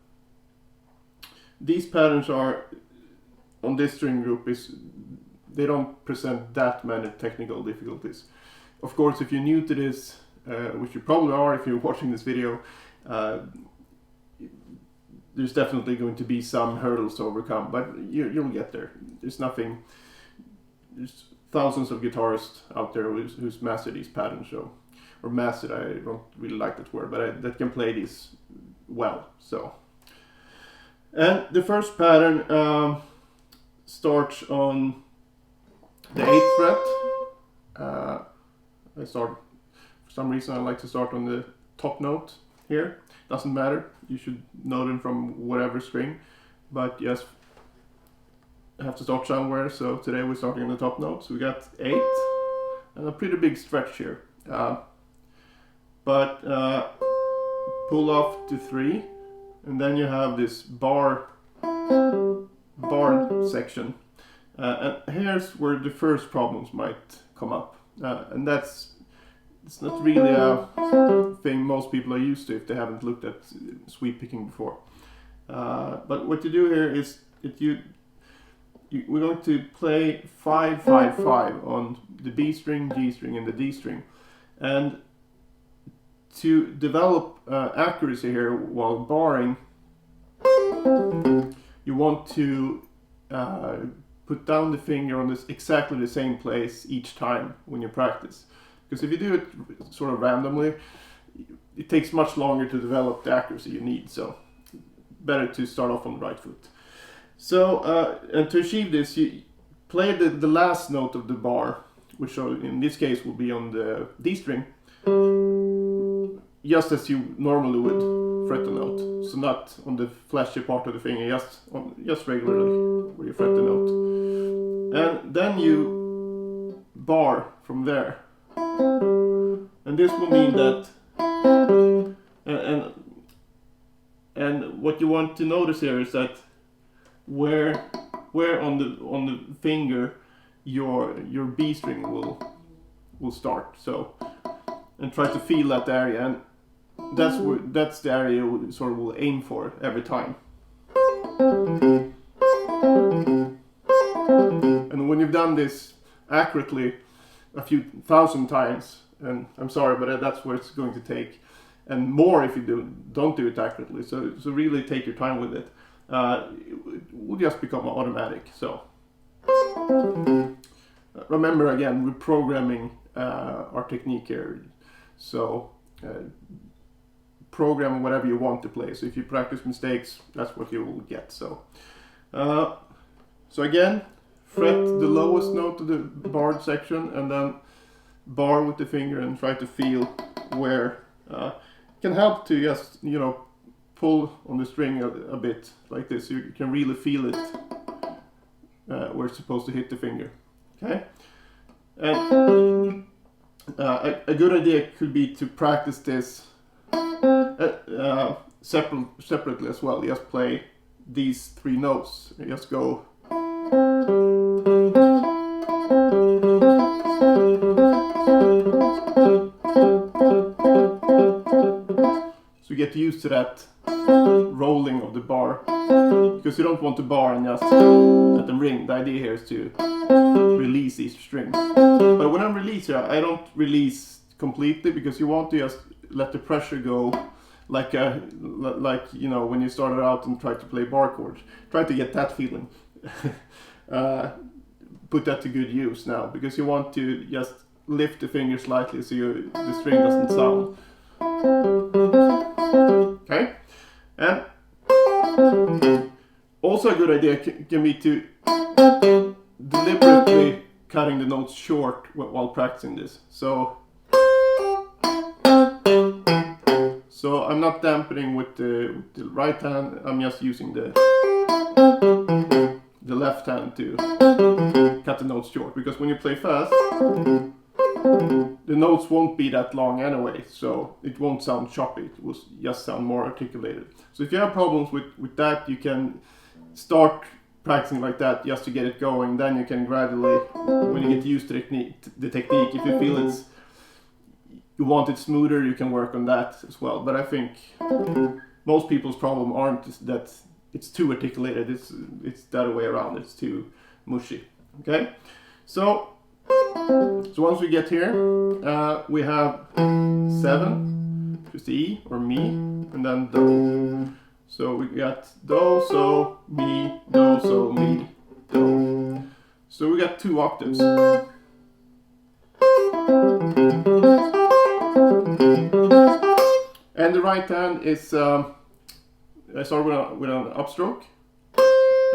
these patterns are, on this string group, they don't present that many technical difficulties. Of course, if you're new to this, which you probably are if you're watching this video, there's definitely going to be some hurdles to overcome, but you'll get there. There's thousands of guitarists out there who's mastered these patterns, or mastered, I don't really like that word, but that can play these well. So, and the first pattern starts on the 8th fret. For some reason I like to start on the top note here. Doesn't matter, you should know them from whatever string, but yes, I have to start somewhere. So today we're starting on the top note. So we got 8 and a pretty big stretch here, but pull off to 3, and then you have this bar section, and here's where the first problems might come up, and it's not really a thing most people are used to if they haven't looked at sweep picking before. But what you do here is we're going to play 5-5-5 on the B string, G string, and the D string, and to develop accuracy here while barring, you want to put down the finger on exactly the same place each time when you practice. Because if you do it sort of randomly, it takes much longer to develop the accuracy you need. So better to start off on the right foot. So and to achieve this, you play the last note of the bar, which in this case will be on the D string, just as you normally would fret the note. So not on the flashy part of the finger, just regularly where you fret the note. And then you bar from there. And this will mean that, and what you want to notice here is that where on the finger your B string will start. So, and try to feel that area, and that's the area you sort of will aim for every time. And when you've done this accurately, a few thousand times, and I'm sorry, but that's what it's going to take, and more if you don't do it accurately. So really take your time with it. It will just become automatic. So remember, again, we're programming our technique here. So program whatever you want to play. So if you practice mistakes, that's what you will get. So again, fret the lowest note of the barred section, and then bar with the finger and try to feel where can help to just, you know, pull on the string a bit like this. So you can really feel it where it's supposed to hit the finger. Okay, and a good idea could be to practice this separately as well. Just play these 3 notes. Just go. So you get used to that rolling of the bar, because you don't want to bar and just let them ring. The idea here is to release each string. But when I release here, I don't release completely, because you want to just let the pressure go, like you know, when you started out and tried to play bar chords. Try to get that feeling. Put that to good use now, because you want to just lift the finger slightly so the string doesn't sound. Okay, and also a good idea can be to deliberately cutting the notes short while practicing this. So I'm not dampening with the right hand. I'm just using the left hand to cut the notes short, because when you play fast, the notes won't be that long anyway, so it won't sound choppy. It will just sound more articulated. So if you have problems with that, you can start practicing like that just to get it going. Then you can gradually, when you get used to the technique, if you feel you want it smoother, you can work on that as well. But I think most people's problem aren't that it's too articulated. It's the other way around. It's too mushy. Okay, so once we get here, we have 7, just E or Mi, and then Do. So we got Do, So, Mi, Do, So, Mi, Do. So we got 2 octaves. And the right hand is, I start with an upstroke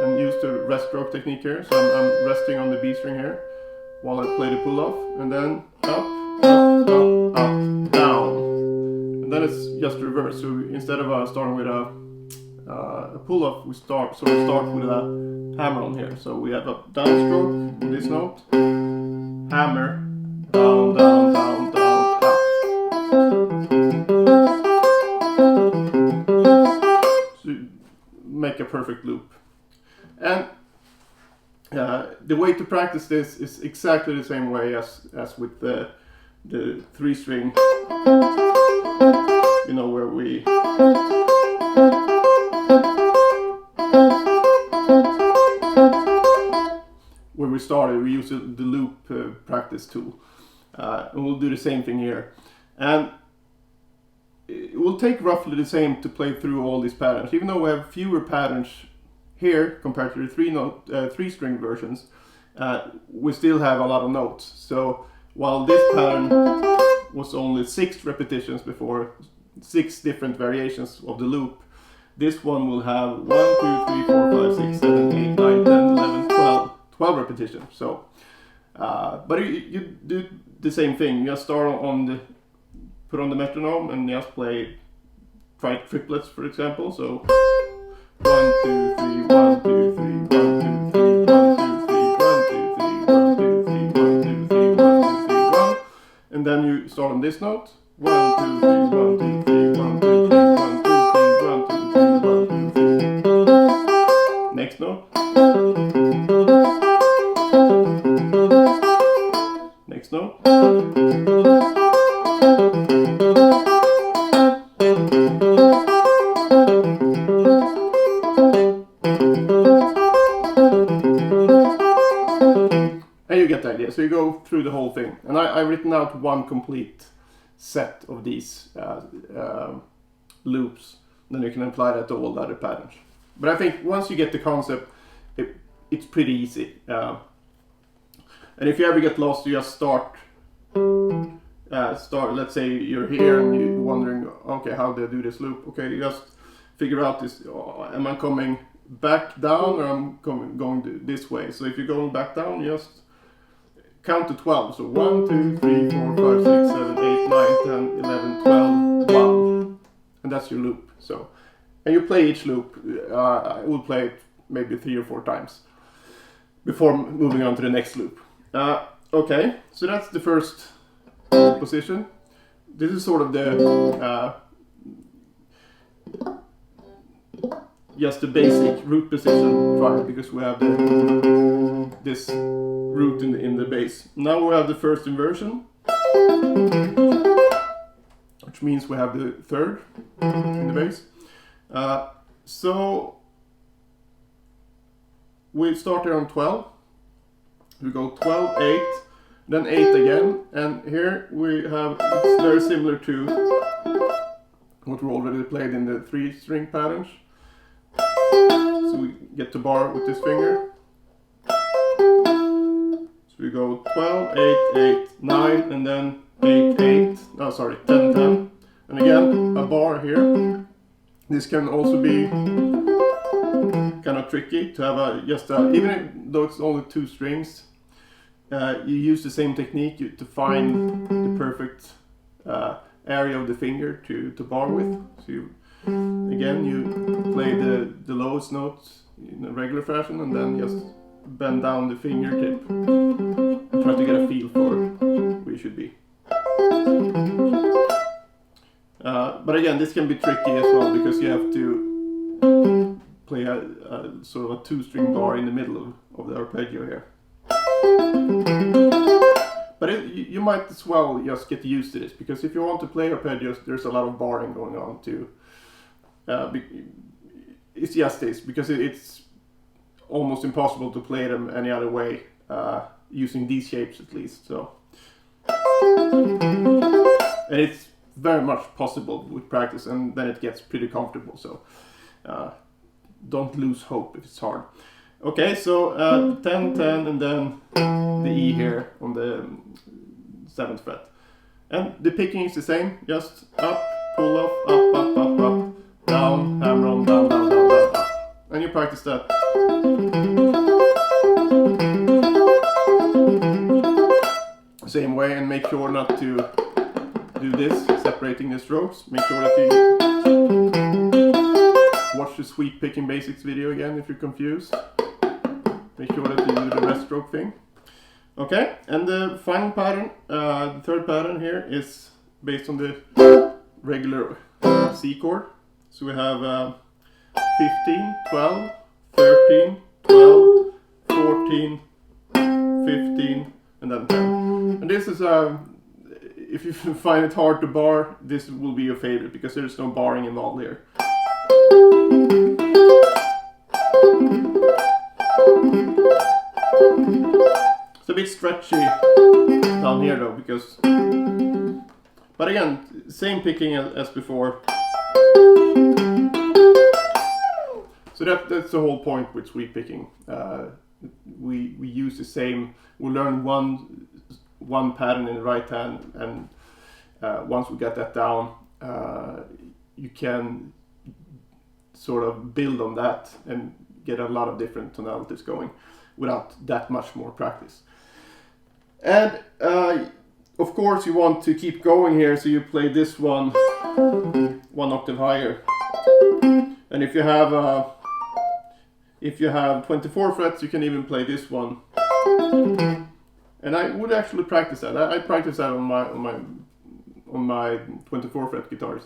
and use the rest stroke technique here. So I'm resting on the B string here while I play the pull off, and then up, up, up, up, down. And then it's just reverse. So instead of starting with a pull off, we start with a hammer on here. So we have a downstroke with this note, hammer, down, down, down, down, up. So make a perfect loop. And the way to practice this is exactly the same way as with the 3-string, you know, where we started. We use the loop practice tool, and we'll do the same thing here. And it will take roughly the same to play through all these patterns, even though we have fewer patterns here compared to the 3-string versions. We still have a lot of notes. So while this pattern was only 6 repetitions before, 6 different variations of the loop, this one will have 1, 2, 3, 4, 5, 6, 7, 8, 9, 10, 11, 12 repetitions. So but you do the same thing. You just start put on the metronome and just try triplets, for example. So 1, 2, 3, 1, 2, 3, 1, 2, 3, 1, 2, 3, 1, 2, 3, 1, 2, 3, 1, 2, 3, 1, 2, 3, 1. And then you start on this note. 1, 2, 3, 1, 2, 3, 1, 2, 3, 1, 2, 3, 1, 2, 3, 1, 2, 3. Next note. Next note. And you get the idea. So you go through the whole thing. And I've written out one complete set of these loops. Then you can apply that to all the other patterns. But I think once you get the concept, it's pretty easy. And if you ever get lost, you just start. Let's say you're here and you're wondering, okay, how do I do this loop? Okay, you just figure out this. Am I coming back down, or I'm going this way? So if you're going back down, you just count to 12. So 1, 2, 3, 4, 5, 6, 7, 8, 9, 10, 11, 12, 1. And that's your loop. So, and you play each loop. I will play it maybe 3 or 4 times before moving on to the next loop. Okay, so that's the first position. This is sort of the just the basic root position trial, because we have this root in the bass. Now we have the first inversion, which means we have the third in the bass. So we start here on 12. We go 12, 8, then 8 again, and here we have, it's very similar to what we already played in the 3-string patterns. So we get to bar with this finger. So we go 12, 8, 8, 9, and then 8, 8, 10, 10. And again, a bar here. This can also be kind of tricky to have even though it's only 2 strings, you use the same technique to find the perfect area of the finger to bar with. So you play the lowest notes in a regular fashion, and then just bend down the fingertip and try to get a feel for where you should be. But again, this can be tricky as well, because you have to play a sort of a 2-string bar in the middle of the arpeggio here. But you might as well just get used to this, because if you want to play arpeggios, there's a lot of barring going on too. It's just this, because it's almost impossible to play them any other way, using these shapes at least. So, and it's very much possible with practice, and then it gets pretty comfortable. So don't lose hope if it's hard. Okay, so 10, 10, and then the E here on the 7th fret. And the picking is the same, just up, pull off, up, up, up, up, down, hammer on, down, down, down, down, up. And you practice that. Same way, and make sure not to do this, separating the strokes. Make sure that you watch the Sweep Picking Basics video again if you're confused. Make sure that you do the rest stroke thing. Okay, and the final pattern, the third pattern here, is based on the regular C chord. So we have 15, 12, 13, 12, 14, 15, and then 10. And this is, if you find it hard to bar, this will be your favorite, because there's no barring involved here. It's a bit stretchy down here though, because, but again, same picking as before. So that's the whole point with sweep picking. We use the same. We learn one pattern in the right hand, and once we get that down, you can sort of build on that and get a lot of different tonalities going without that much more practice. And of course you want to keep going here, so you play this one octave higher. And if you have 24 frets, you can even play this one. And I would actually practice that. I practice that on my 24 fret guitars,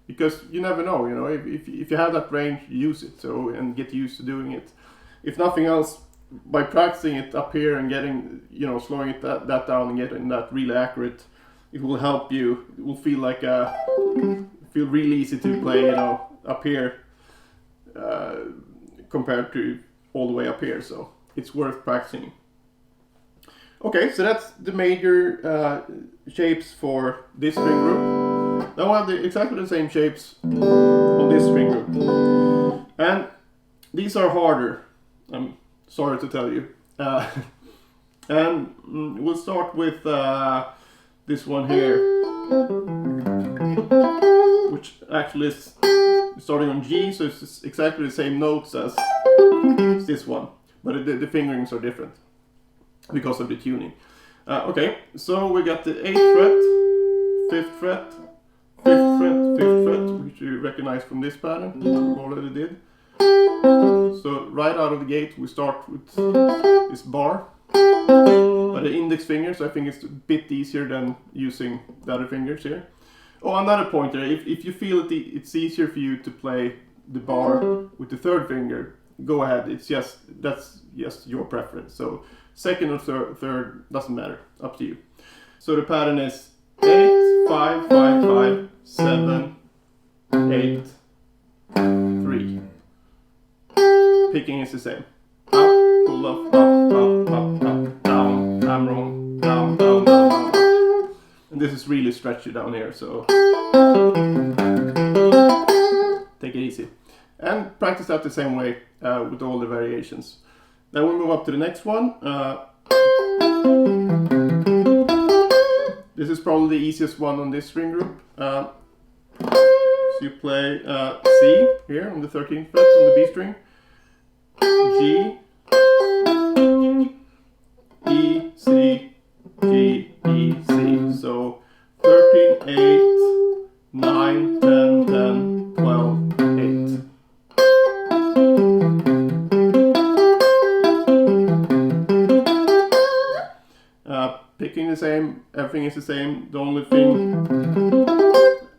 because you never know, you know, if you have that range, use it, so, and get used to doing it. If nothing else, by practicing it up here and getting, you know, slowing it that down and getting that really accurate, it will help you. It will feel like feel really easy to play, you know, up here compared to all the way up here. So it's worth practicing. Okay, so that's the major shapes for this string group. Now I have exactly the same shapes on this string group. And these are harder, I'm sorry to tell you. And we'll start with this one here, which actually is starting on G, so it's exactly the same notes as this one, but the fingerings are different because of the tuning. Okay, so we got the 8th fret, 5th fret, 5th fret, 5th fret, which you recognize from this pattern, we already did. So right out of the gate we start with this bar by the index finger, so I think it's a bit easier than using the other fingers here. Oh, another pointer, if you feel it's easier for you to play the bar with the 3rd finger, go ahead, that's just your preference. So 2nd or 3rd doesn't matter, up to you. So the pattern is 8, 5, 5, 5, 7, 8, 3. Picking is the same. Up, pull up, down, hammer on, down, down, down, down. And this is really stretchy down here, so take it easy. And practice that the same way with all the variations. Then we move up to the next one. This is probably the easiest one on this string group. So you play C here on the 13th fret on the B string, G, E, C, G, E, C. So 13, 8, 9, 10, 10, 12, 8. Picking the same, everything is the same. The only thing,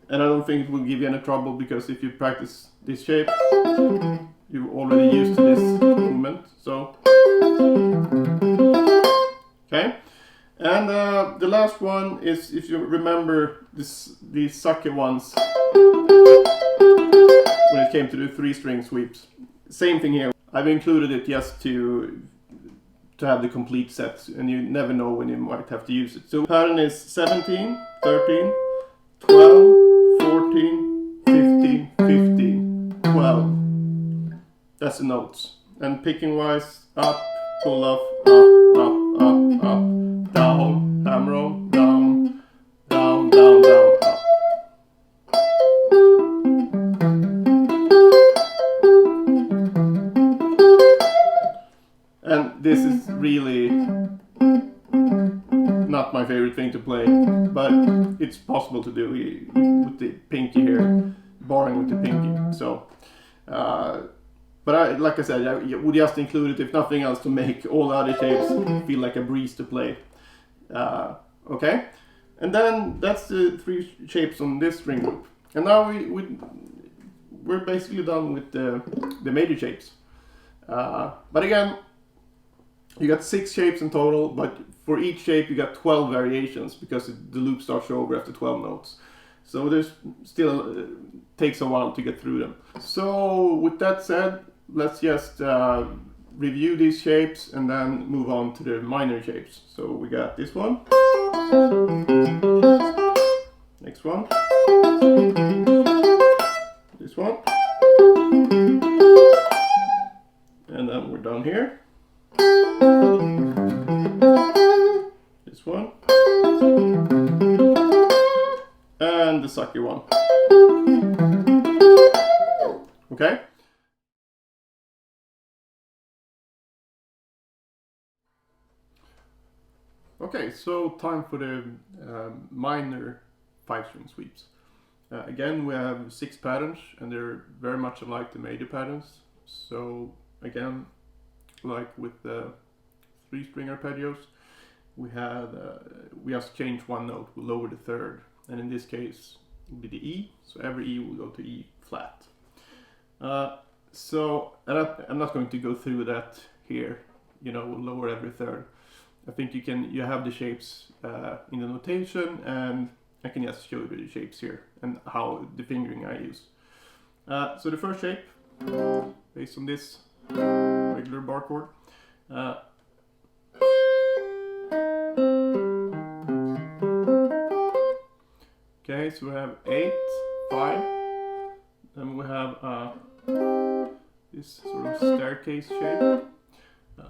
and I don't think it will give you any trouble, because if you practice this shape, you're already used to this movement. So, okay. And the last one is, if you remember these sucky ones, when it came to the 3-string sweeps. Same thing here. I've included it just to have the complete set, and you never know when you might have to use it. So pattern is 17, 13, 12, 14, 15, 15, 12. That's the notes. And picking wise, up, pull off, up, down, hammer on, down, down, down, down, up. And this is really not my favorite thing to play, but it's possible to do with the pinky here, barring with the pinky. So, but like I said, I would just include it, if nothing else, to make all the other shapes feel like a breeze to play. Okay, and then that's the 3 shapes on this string group. And now we're basically done with the major shapes. But again, you got 6 shapes in total, but for each shape you got 12 variations, because the loop starts over after 12 notes. So there's still takes a while to get through them. So with that said, let's just review these shapes and then move on to the minor shapes. So we got this one, next one, this one, and then we're done here. This one, and the sucky one. Okay. Okay, so time for the minor 5-string sweeps. Again, we have 6 patterns, and they're very much alike the major patterns. So again, like with the 3-string arpeggios, we just change one note, we lower the 3rd, and in this case it will be the E, so every E will go to E flat. So I'm not going to go through that here, we'll lower every 3rd. I think you have the shapes in the notation, and I can just show you the shapes here and how the fingering I use. So the first shape, based on this regular bar chord, Okay, so we have 8, 5, then we have this sort of staircase shape.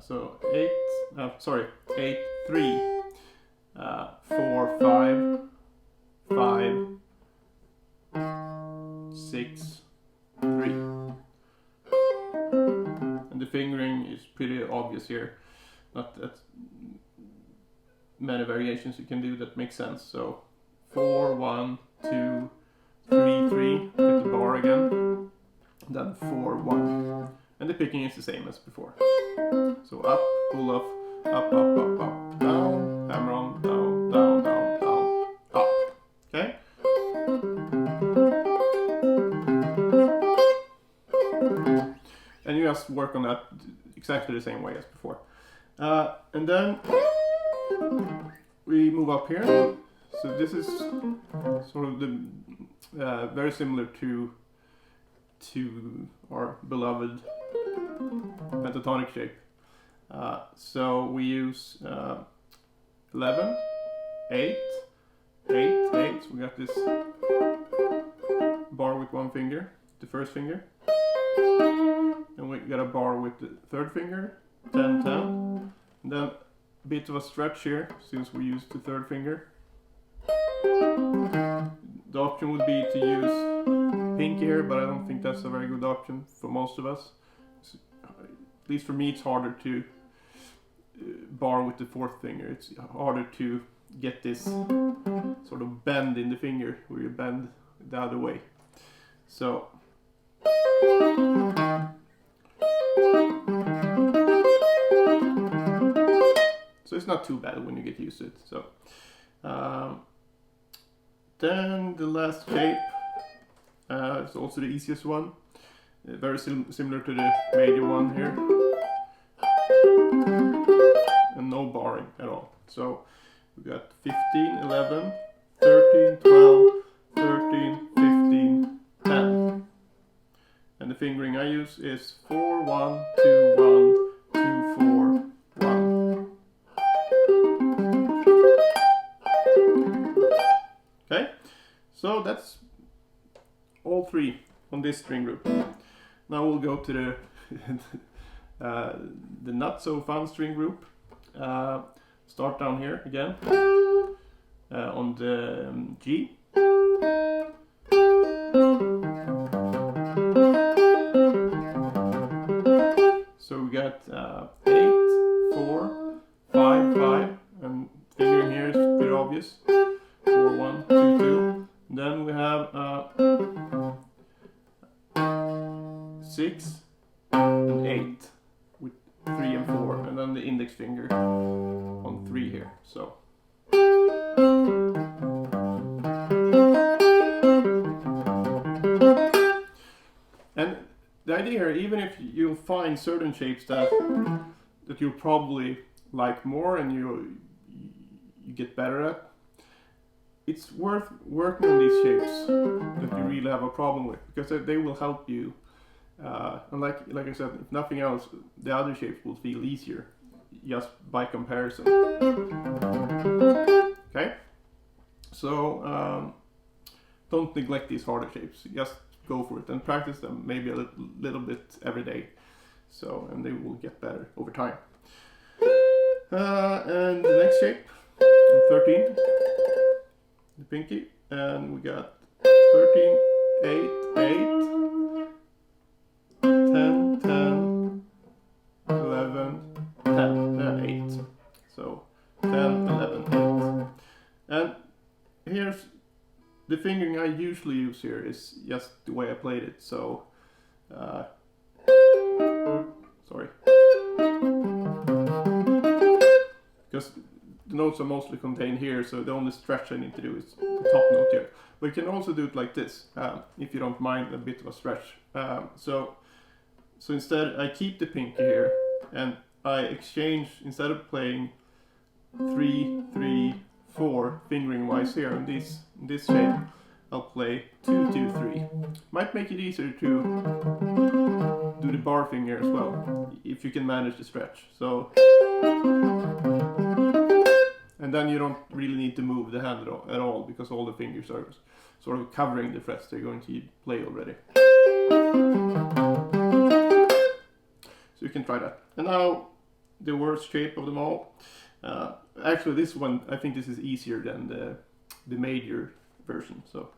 So 8, 8, 3, 4, 5, 5, 6, 3. And the fingering is pretty obvious here. Not that many variations you can do that make sense. So 4, 1, 2, 3, 3, get the bar again. Then 4, 1. And the picking is the same as before. So up, pull off, up, up, up, up, down, hammer on, down, down, down, down, up. Okay? And you just work on that exactly the same way as before. And then we move up here. So this is sort of the very similar to our beloved pentatonic shape. So we use 11, 8, 8, 8. So we got this bar with one finger, the first finger. And we got a bar with the third finger, 10, 10. And then a bit of a stretch here, since we used the third finger. The option would be to use pinky here, but I don't think that's a very good option for most of us. At least for me, it's harder to bar with the fourth finger. It's harder to get this sort of bend in the finger, where you bend the other way. So it's not too bad when you get used to it. So then the last shape is also the easiest one. Very similar to the major one here. And no barring at all. So we got 15, 11, 13, 12, 13, 15, 10. And the fingering I use is 4, 1, 2, 1, 2, 4, 1. Okay, so that's all three on this string group. Now we'll go to the not so fun string group. Start down here again on the G. So we got 8, 4, 5, 5, and fingering here is pretty obvious. 4, 1, 2, 2. Then we have 6 and 8 with 3 and 4, and then the index finger on 3 here. So and the idea here, even if you'll find certain shapes that you'll probably like more and you get better at, it's worth working on these shapes that you really have a problem with, because they will help you. And like I said, if nothing else, the other shapes will feel easier just by comparison. Okay, so don't neglect these harder shapes. Just go for it and practice them maybe a little bit every day. So, and they will get better over time. And the next shape, 13, the pinky, and we got 13, 8, 8, 10, 10, 11, 10, 8. So 10, 11, 8. And here's the fingering I usually use here is just the way I played it. So, sorry. Because the notes are mostly contained here, so the only stretch I need to do is the top note here. But you can also do it like this, if you don't mind a bit of a stretch. So instead I keep the pinky here, and I exchange, instead of playing 3, 3, 4 fingering wise here in this shape, I'll play 2, 2, 3. Might make it easier to do the bar finger as well, if you can manage the stretch. So, And then you don't really need to move the hand at all because all the fingers are sort of covering the frets they're going to play already. So you can try that. And now the worst shape of them all. Actually, this one, I think this is easier than the major version. So,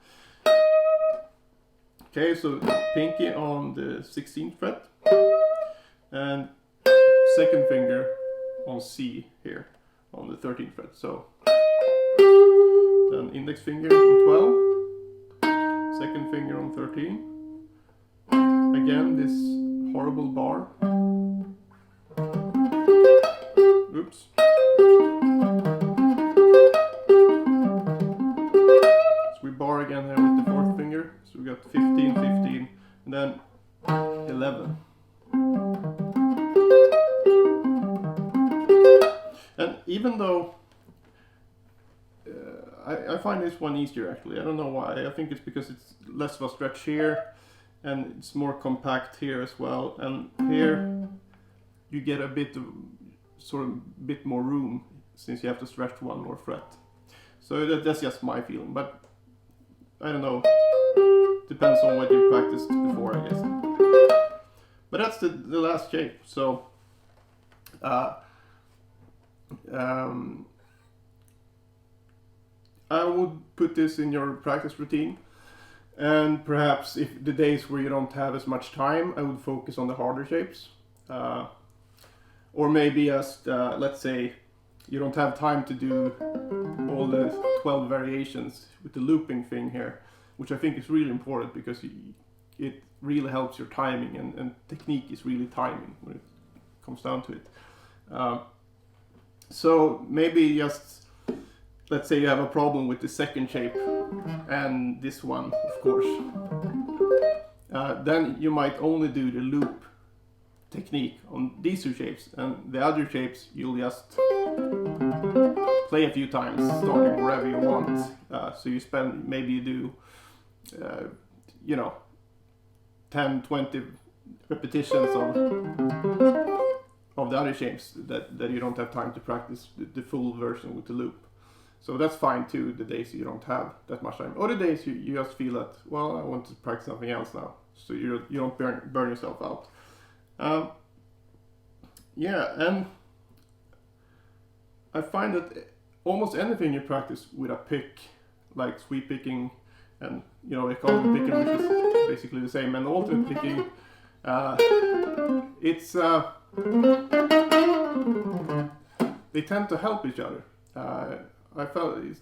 okay, so pinky on the 16th fret and second finger on C here on the 13th fret. So then index finger on 12, second finger on 13. Again, this horrible bar. Oops. So we bar again here with the fourth finger. So we got 15, 15, and then 11. And even though I find this one easier actually, I don't know why. I think it's because it's less of a stretch here and it's more compact here as well. And here you get a bit of bit more room since you have to stretch one more fret. So that's just my feeling, but I don't know. Depends on what you practiced before, I guess. But that's the last shape. So I would put this in your practice routine, and perhaps if the days where you don't have as much time, I would focus on the harder shapes. Or maybe just, let's say, you don't have time to do all the 12 variations with the looping thing here, which I think is really important because it really helps your timing, and technique is really timing when it comes down to it. So maybe just, let's say you have a problem with the second shape and this one, of course. Then you might only do the loop technique on these two shapes, and the other shapes you'll just play a few times, starting wherever you want. So you spend, maybe you do, 10, 20 repetitions of the other shapes that you don't have time to practice the full version with the loop. So that's fine too, the days you don't have that much time. Or the days you just feel that, well, I want to practice something else now. So you don't burn yourself out. Yeah, and I find that almost anything you practice with a pick, like sweep picking, and economy picking, which is basically the same, and alternate picking, they tend to help each other. I felt it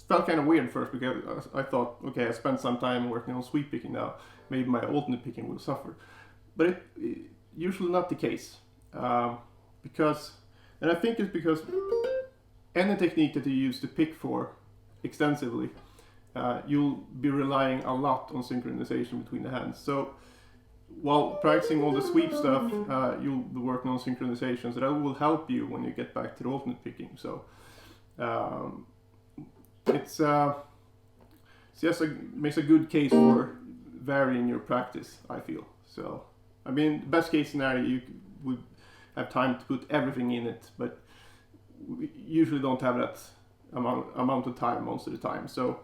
felt kind of weird first because I thought, okay, I spent some time working on sweep picking now, maybe my alternate picking will suffer, but it usually not the case, because, and I think it's because any technique that you use to pick for extensively, you'll be relying a lot on synchronization between the hands. So while practicing all the sweep stuff, you'll be working on synchronization, so that will help you when you get back to the alternate picking. So it's just makes a good case for varying your practice, I feel. So I mean, best case scenario, you would have time to put everything in it, but we usually don't have that amount of time most of the time. So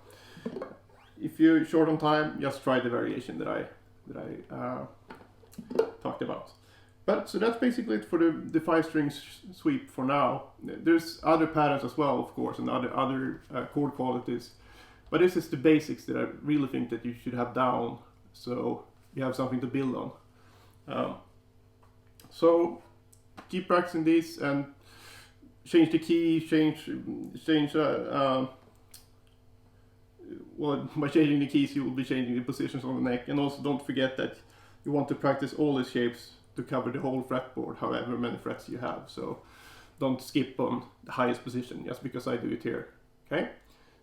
if you're short on time, just try the variation that I talked about. But so that's basically it for the 5-string sweep for now. There's other patterns as well, of course, and other chord qualities, but this is the basics that I really think that you should have down, so you have something to build on. So keep practicing these and change the key, well, by changing the keys you will be changing the positions on the neck, and also don't forget that you want to practice all the shapes to cover the whole fretboard, however many frets you have. So don't skip on the highest position just because I do it here. Okay?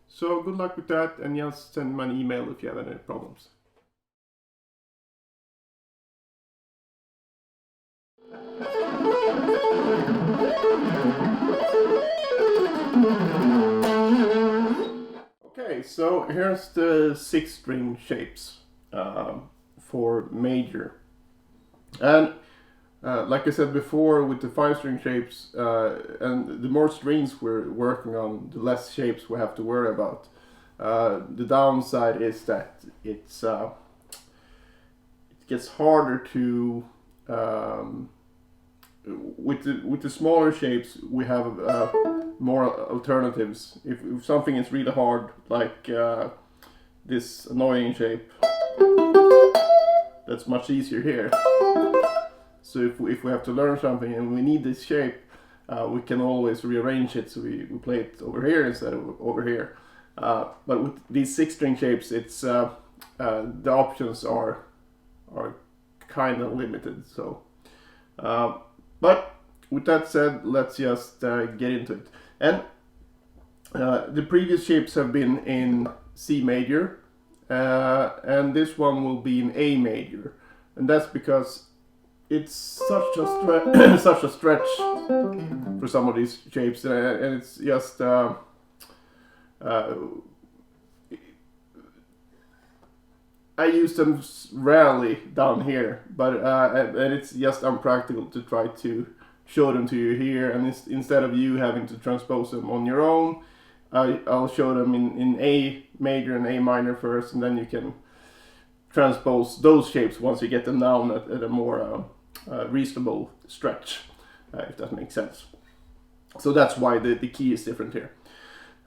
So good luck with that, and just send me an email if you have any problems. Okay, so here's the 6-string shapes for major. And Like I said before, with the 5-string shapes, and the more strings we're working on, the less shapes we have to worry about. The downside is that it gets harder to with the smaller shapes we have more alternatives. If something is really hard, like this annoying shape, that's much easier here. So if we have to learn something and we need this shape, we can always rearrange it, so we play it over here instead of over here. But with these 6-string shapes, it's the options are kind of limited. So, but with that said, let's just get into it. And the previous shapes have been in C major, and this one will be in A major, and that's because it's such a such a stretch for some of these shapes, and it's just I use them rarely down here, but and it's just unpractical to try to show them to you here, and instead of you having to transpose them on your own, I'll show them in A major and A minor first, and then you can transpose those shapes once you get them down at a more reasonable stretch, if that makes sense. So that's why the key is different here.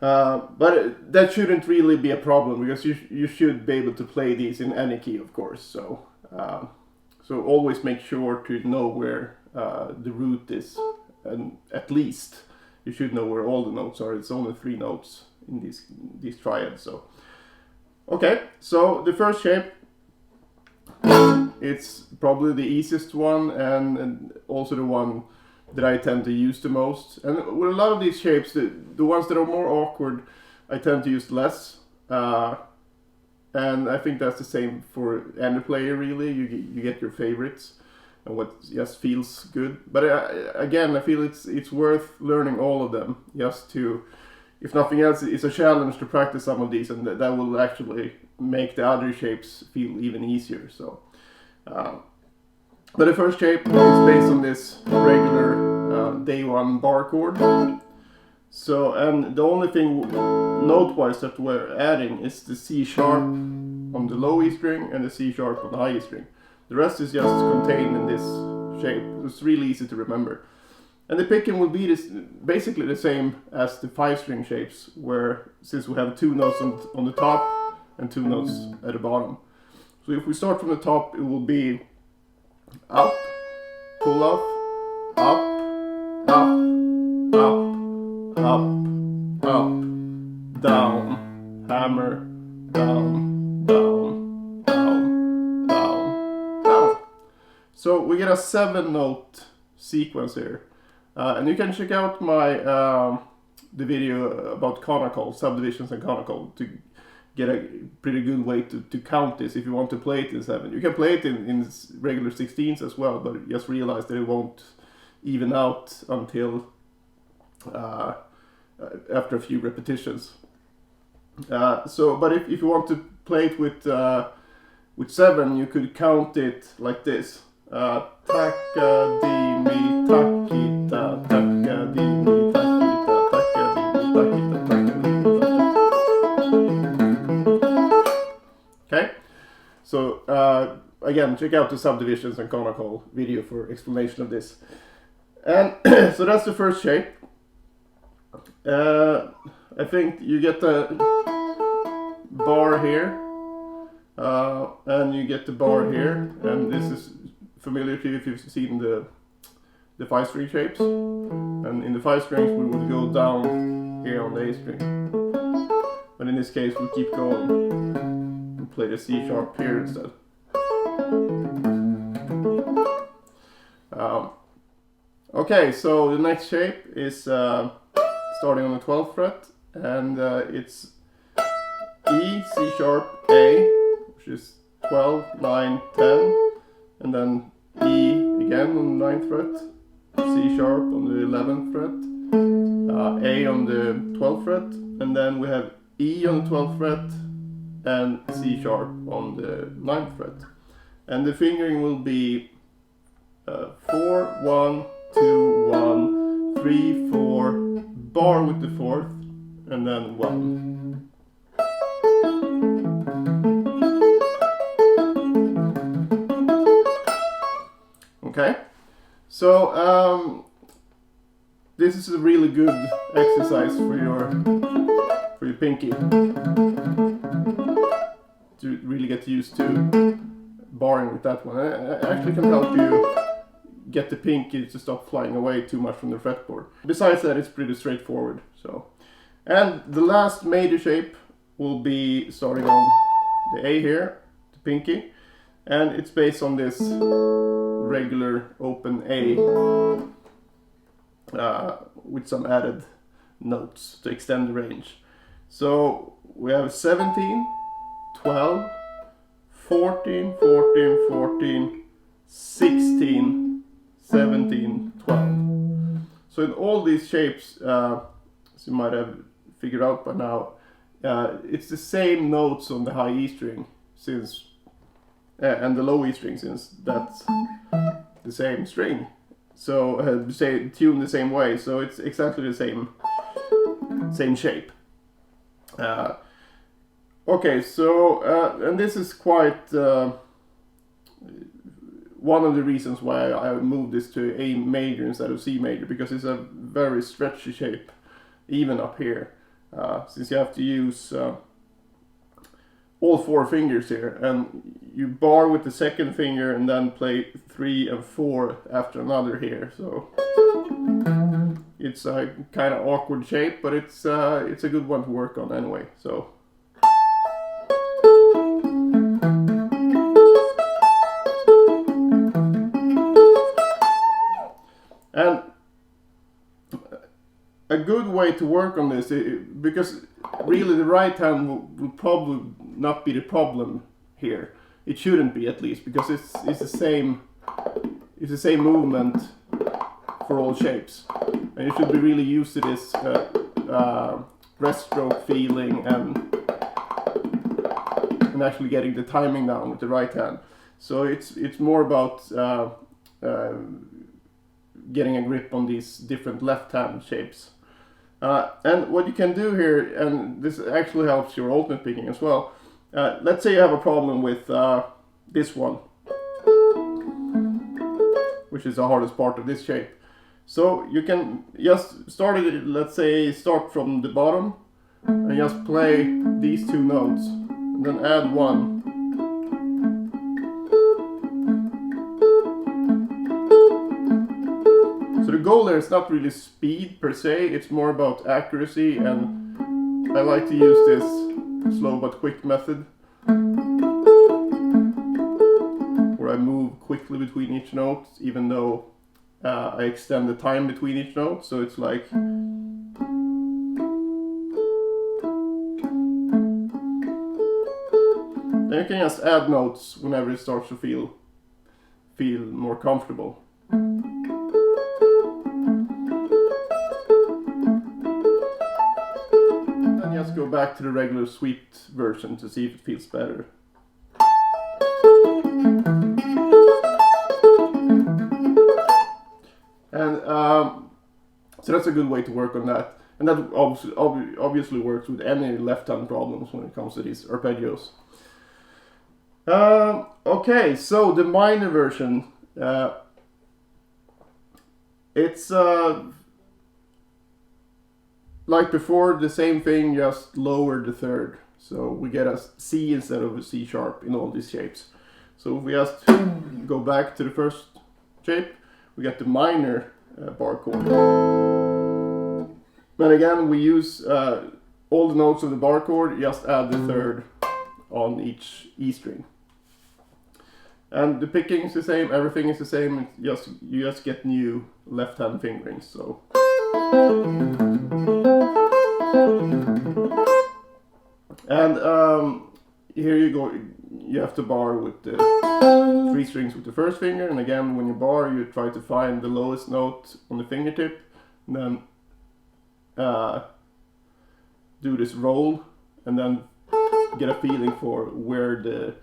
But that shouldn't really be a problem, because you should be able to play these in any key, of course. So so always make sure to know where the root is, and at least you should know where all the notes are. It's only 3 notes in these triads. So okay, so the first shape, it's probably the easiest one, and also the one that I tend to use the most. And with a lot of these shapes, the ones that are more awkward, I tend to use less. And I think that's the same for any player, really. You get your favorites and what just feels good. But again, I feel it's worth learning all of them, just to, if nothing else, it's a challenge to practice some of these, and that will actually make the other shapes feel even easier. So, but the first shape is based on this regular day 1 bar chord. So, and the only thing note-wise that we're adding is the C sharp on the low E string and the C sharp on the high E string. The rest is just contained in this shape. It's really easy to remember. And the picking will be basically the same as the 5-string shapes, where since we have 2 notes on the top and 2 notes at the bottom. So if we start from the top, it will be up, pull off, up, up, up, up, up, down, hammer, down, down, down, down, down. So we get a 7-note sequence here. And you can check out my the video about conical, subdivisions and conical, to get a pretty good way to count this if you want to play it in 7. You can play it in regular 16s as well, but just realize that it won't even out until after a few repetitions. But if you want to play it with 7, you could count it like this. Taka di mi takita, taka di mi takita, taka di mi takita, taka di mi takita. Okay, so again, check out the subdivisions and conical video for explanation of this. And so that's the first shape. I think you get the bar here, and you get the bar here, and this is familiar to you if you've seen the 5-string shapes. And in the 5 strings we would go down here on the A string, but in this case we keep going and play the C sharp here instead. Okay, so the next shape is starting on the 12th fret, and it's E, C sharp, A, which is 12, 9, 10, and then E again on the 9th fret, C sharp on the 11th fret, A on the 12th fret, and then we have E on the 12th fret and C sharp on the 9th fret. And the fingering will be 4, 1, 2, 1, 3, 4, bar with the fourth, and then 1. Okay, so this is a really good exercise for your pinky to really get used to barring with that one. It actually can help you get the pinky to stop flying away too much from the fretboard. Besides that, it's pretty straightforward. So, and the last major shape will be starting on the A here, the pinky, and it's based on this regular open A with some added notes to extend the range. So we have 17, 12, 14, 14, 14, 16, 17, 12. So in all these shapes, as you might have figured out by now, it's the same notes on the high E string since and the low E string, since that's the same string. So say tuned the same way, so it's exactly the same shape. Okay, so and this is quite one of the reasons why I moved this to A major instead of C major, because it's a very stretchy shape, even up here, since you have to use all 4 fingers here, and you bar with the second finger and then play 3 and 4 after another here. So it's a kind of awkward shape, but it's a good one to work on anyway. So. And a good way to work on this, because really the right hand will probably not be the problem here. It shouldn't be, at least, because it's the same movement for all shapes, and you should be really used to this rest stroke feeling and actually getting the timing down with the right hand. So it's more about getting a grip on these different left hand shapes. And what you can do here, and this actually helps your alternate picking as well. Let's say you have a problem with this one, which is the hardest part of this shape. So you can just start from the bottom and just play these 2 notes, and then add 1. So the goal there is not really speed per se, it's more about accuracy, and I like to use this slow but quick method, where I move quickly between each note, even though I extend the time between each note, so it's like... Then you can just add notes whenever it starts to feel more comfortable. And just go back to the regular sweep version to see if it feels better. And so that's a good way to work on that. And that obviously works with any left-hand problems when it comes to these arpeggios. Okay, so the minor version, it's like before, the same thing, just lower the third. So we get a C instead of a C sharp in all these shapes. So if we just go back to the first shape, we get the minor bar chord. And again, we use all the notes of the bar chord, just add the third on each E string. And the picking is the same, everything is the same, you just get new left hand fingerings. So and here you go, you have to bar with the 3 strings with the first finger, and again when you bar you try to find the lowest note on the fingertip, and then do this roll, and then get a feeling for where the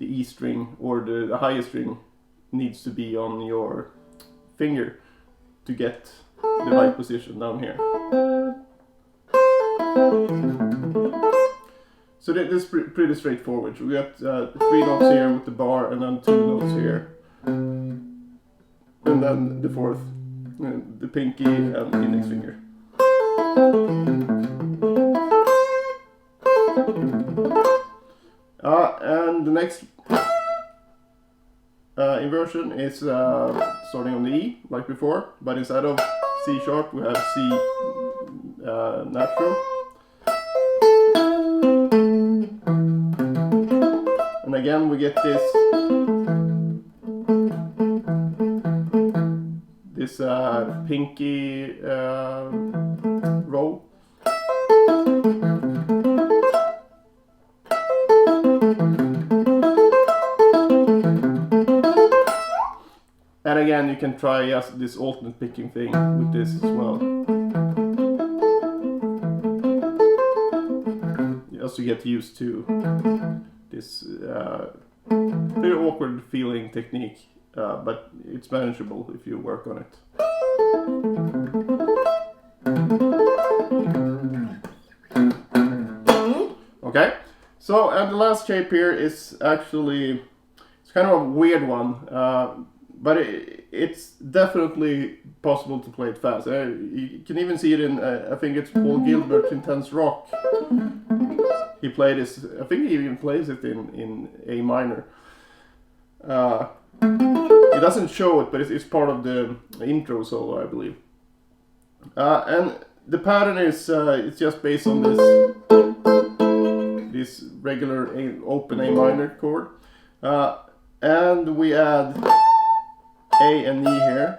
E string or the highest string needs to be on your finger to get the right position down here. So this is pretty straightforward. So we got 3 notes here with the bar, and then 2 notes here, and then the 4th, the pinky and index finger. And the next inversion is starting on the E, like before, but instead of C sharp we have C natural. And again we get this pinky roll. And again you can try just this alternate picking thing with this as well. Just to get used to this very awkward feeling technique, but it's manageable if you work on it. Okay, so and the last shape here is actually, it's kind of a weird one, but it's definitely possible to play it fast. You can even see it in, I think it's Paul Gilbert's Intense Rock. He played this, I think he even plays it in A minor. It doesn't show it, but it's part of the intro solo, I believe. And the pattern is it's just based on this regular open A minor chord. And we add A and E here.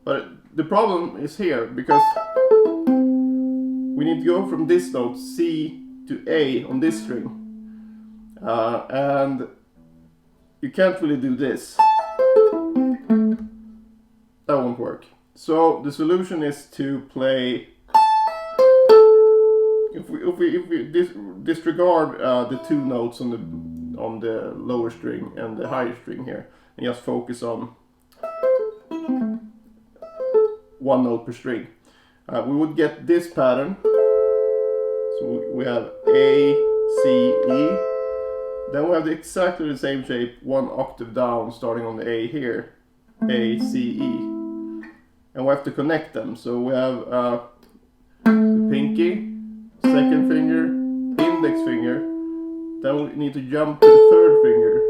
But the problem is here, because we need to go from this note C to A on this string, and you can't really do this. That won't work. So the solution is to play, if we disregard the 2 notes on the lower string and the higher string here, and just focus on 1 note per string, we would get this pattern. So we have A, C, E. Then we have exactly the same shape, 1 octave down, starting on the A here. A, C, E. And we have to connect them. So we have the pinky, 2nd finger, index finger. Then we need to jump to the 3rd finger.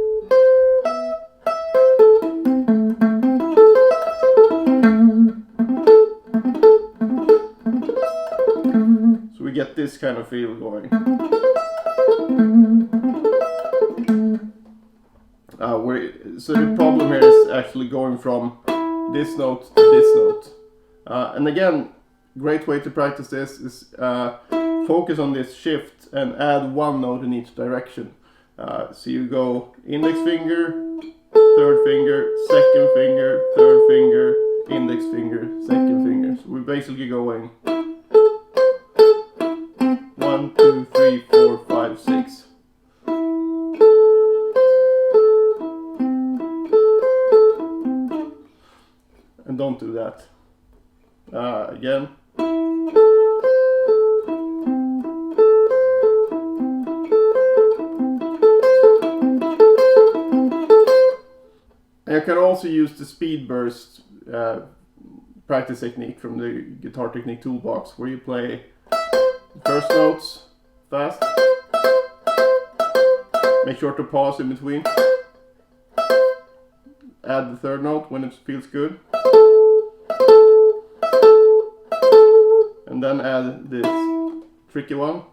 So we get this kind of feel going. So the problem here is actually going from this note to this note. And again, great way to practice this is focus on this shift and add 1 note in each direction. So you go index finger, 3rd finger, 2nd finger, 3rd finger, index finger, 2nd finger. So we're basically going 1, 2, 3, 4, 5, 6. And don't do that. Again. You can also use the speed burst practice technique from the Guitar Technique toolbox, where you play the first notes fast. Make sure to pause in between. Add the 3rd note when it feels good. And then add this tricky one.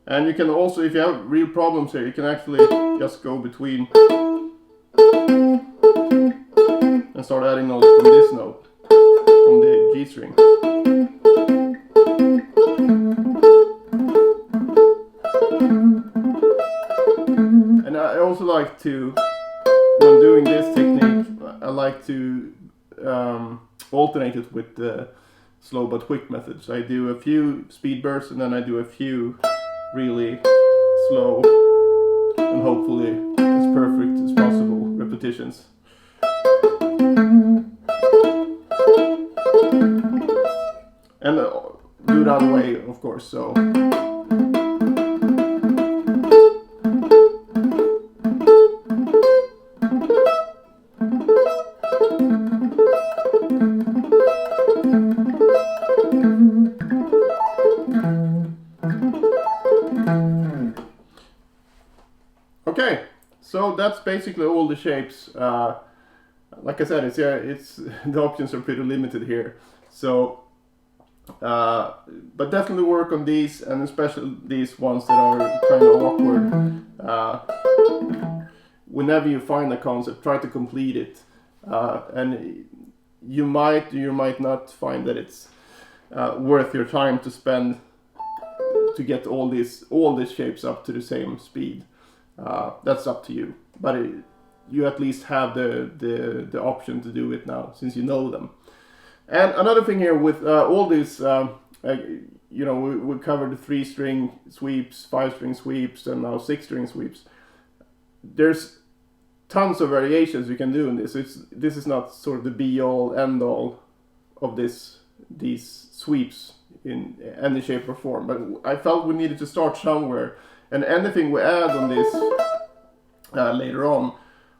And you can also, if you have real problems here, you can actually just go between and start adding notes from this note, from the G string. And I also like to, when doing this technique, I like to alternate it with slow but quick methods. I do a few speed bursts and then I do a few really slow and hopefully as perfect as possible repetitions. And do it other way, of course. So. Okay, so that's basically all the shapes. Like I said, it's the options are pretty limited here. So, but definitely work on these, and especially these ones that are kind of awkward. Whenever you find a concept, try to complete it, and you might not find that it's worth your time to spend to get all these shapes up to the same speed. That's up to you, but you at least have the option to do it now since you know them. And another thing here with all these, we covered the 3-string sweeps, 5-string sweeps, and now 6-string sweeps. There's tons of variations you can do in this. This is not sort of the be-all, end-all of these sweeps in any shape or form. But I felt we needed to start somewhere, and anything we add on this later on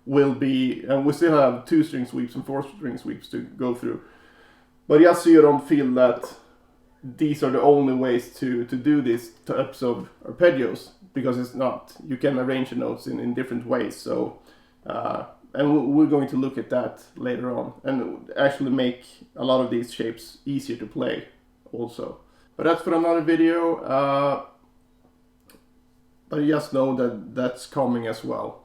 will be, and we still have 2-string sweeps and 4-string sweeps to go through. But just so you don't feel that these are the only ways to do these types of arpeggios, because it's not. You can arrange the notes in different ways. So, and we're going to look at that later on, and actually make a lot of these shapes easier to play also. But that's for another video. But just know that that's coming as well.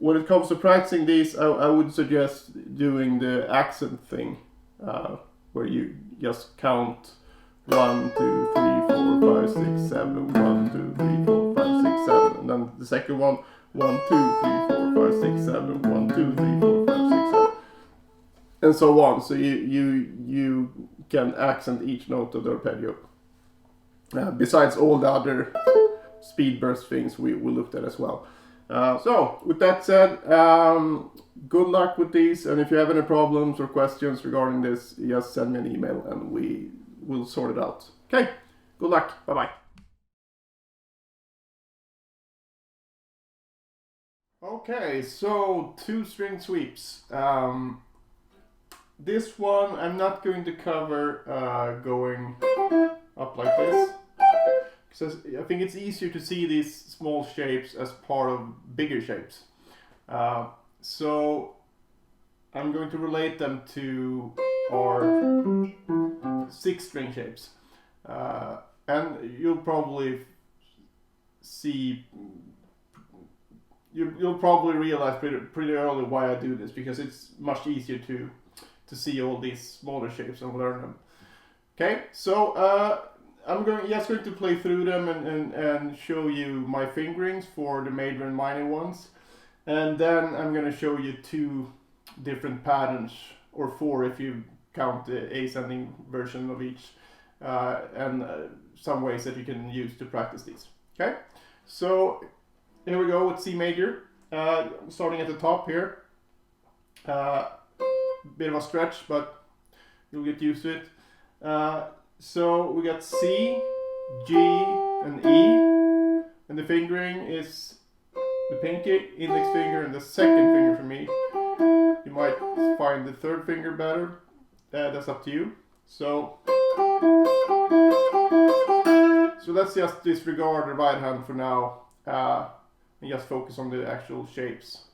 When it comes to practicing these, I would suggest doing the accent thing, where you just count 1, 2, 3, 4, 5, 6, 7, 1, 2, 3, 4, 5, 6, 7, and then the second one, 1, 2, 3, 4, 5, 6, 7, 1, 2, 3, 4, 5, 6, 7, and so on. So you can accent each note of the arpeggio. Besides all the other speed burst things we looked at as well. So with that said, good luck with these, and if you have any problems or questions regarding this, just send me an email and we will sort it out. Okay, good luck, bye bye. Okay, so 2-string sweeps. This one I'm not going to cover going up like this. So I think it's easier to see these small shapes as part of bigger shapes. So I'm going to relate them to our 6-string shapes. And you'll probably see, you'll probably realize pretty early why I do this, because it's much easier to see all these smaller shapes and learn them. Okay, so I'm just going to play through them and show you my fingerings for the major and minor ones, and then I'm going to show you 2 different patterns, or 4 if you count the ascending version of each, and some ways that you can use to practice these. Okay, so here we go with C major, starting at the top here. Bit of a stretch, but you'll get used to it. So we got C, G, and E, and the fingering is the pinky, index finger, and the second finger for me. You might find the third finger better. That's up to you. So let's just disregard the right hand for now, and just focus on the actual shapes.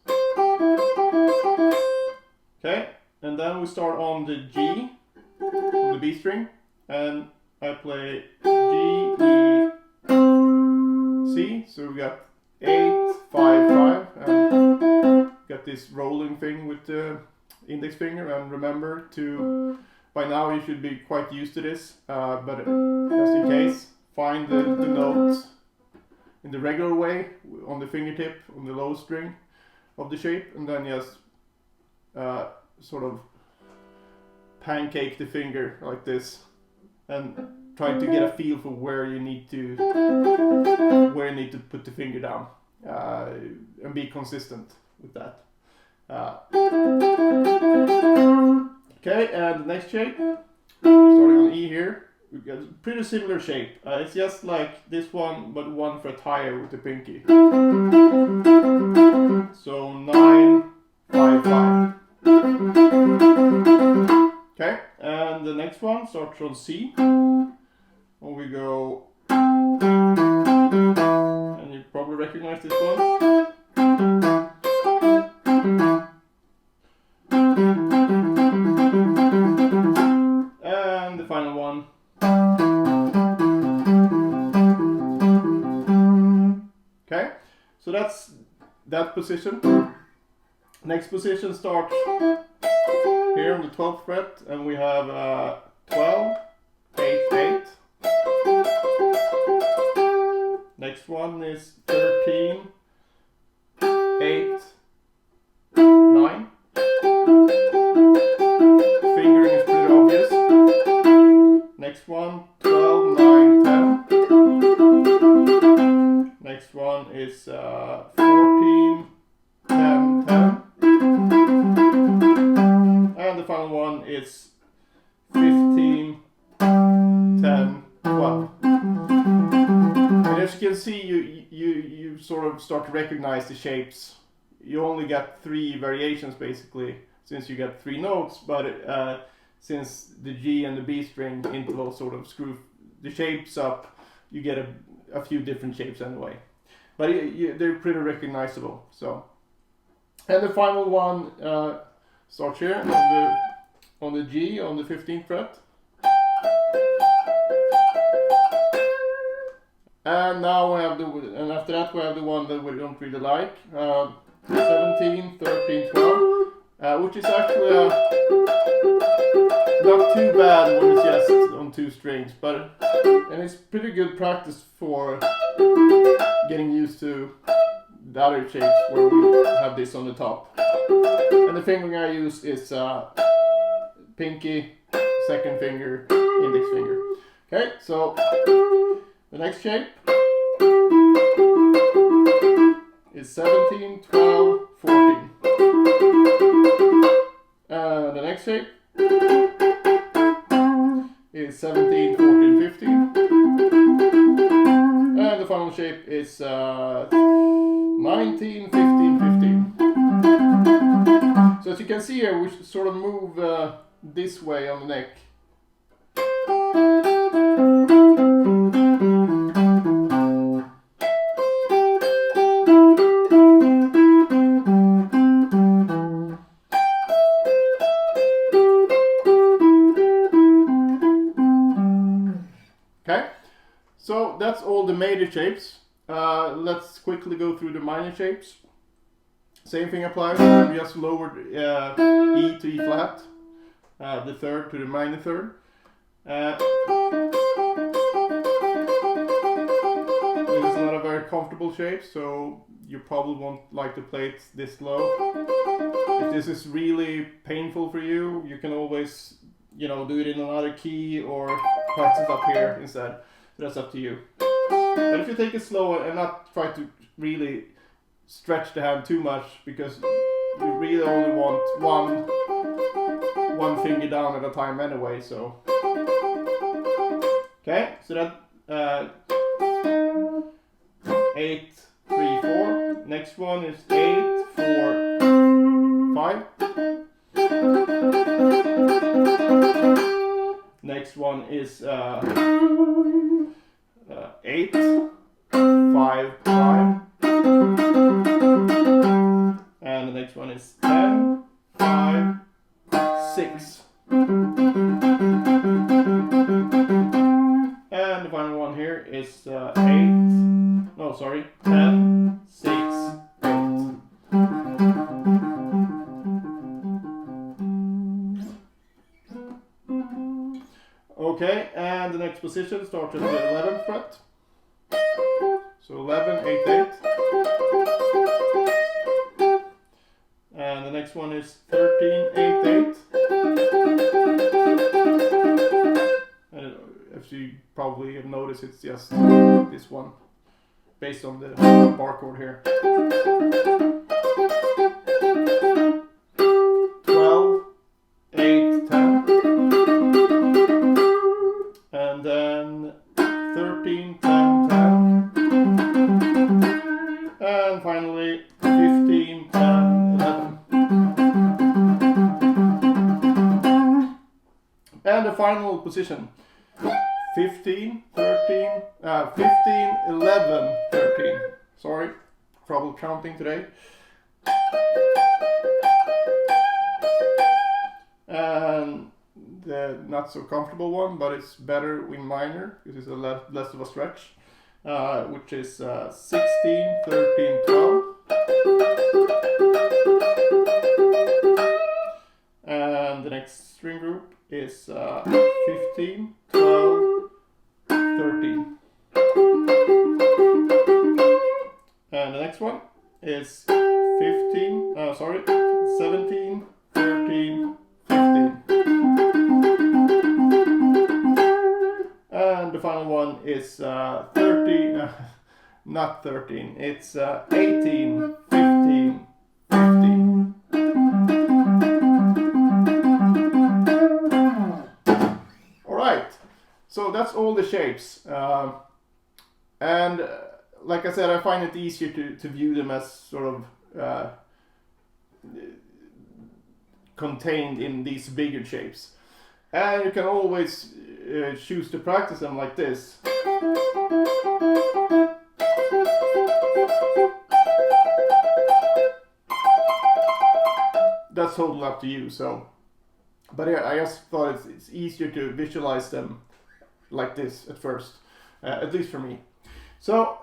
Okay, and then we start on the G, on the B string. And I play G, E, C, so we got 8, 5, 5, and got this rolling thing with the index finger. And remember to, by now you should be quite used to this, but just in case, find the notes in the regular way on the fingertip, on the low string of the shape, and then just sort of pancake the finger like this and try to get a feel for where you need to put the finger down, and be consistent with that. Okay, and the next shape, starting on E here, we get a pretty similar shape. It's just like this one, but 1 fret higher with the pinky. So 9, 5, 5. Okay, and the next one starts on C. And we go, and you probably recognize this one. And the final one. Okay, so that's that position. Next position starts here on the 12th fret, and we have 12, 8, 8. Next one is 13, 8, 9. Fingering is pretty obvious. Next one, 12, 9, 10. Next one is 14, 10, 10. And the final one is 15, 10, 12. And as you can see, you sort of start to recognize the shapes. You only got 3 variations basically, since you got 3 notes, but since the G and the B string interval sort of screw the shapes up, you get a few different shapes anyway. But they're pretty recognizable. So, and the final one starts here on the G on the 15th fret. And now we have and after that we have the one that we don't really like, 17, 13, 12, which is actually not too bad when it's just on 2 strings, and it's pretty good practice for getting used to the other shapes where we have this on the top. And the fingering I use is pinky, second finger, index finger. Okay, so the next shape is 17, 12, 14. The next shape is 17, 14, 15. And the final shape is 19, 15, 15. So as you can see here, we should sort of move this way on the neck. Okay, so that's all the major shapes. Let's quickly go through the minor shapes. Same thing applies. We just lowered E to E flat, the third to the minor third. This is not a very comfortable shape, so you probably won't like to play it this low. If this is really painful for you, you can always, do it in another key or practice it up here instead. That's up to you. But if you take it slow and not try to really stretch the hand too much, because you really only want one finger down at a time anyway, so. Okay, so that 8, 3, 4. Next one is 8, 4, 5. Next one is 8, 5, 5. And the next one is 10, 5, 6. And the final one here is 10, 6, 8. Okay, and the next position starts at the 11th fret. So 11, 8, 8. And the next one is 13, 8, 8. And as you probably have noticed, it's just this one based on the barcode here. 12, 8, 10. And then 13, 10, 10. And finally 15, 10, 11. And the final position, 15, 13, 15, 11, 13. Sorry, trouble counting today. And the not so comfortable one, but it's better in minor because it's a less of a stretch, which is 16, 13, 12. And the next string group is 15, 12, 13. And the next one is 17, 13, 15. And the final one is 13, not 13, it's 18, 15, 15. Alright, so that's all the shapes. And like I said, I find it easier to view them as sort of contained in these bigger shapes. And you can always choose to practice them like this. That's totally up to you. So, but yeah, I just thought it's easier to visualize them like this at first, at least for me. So,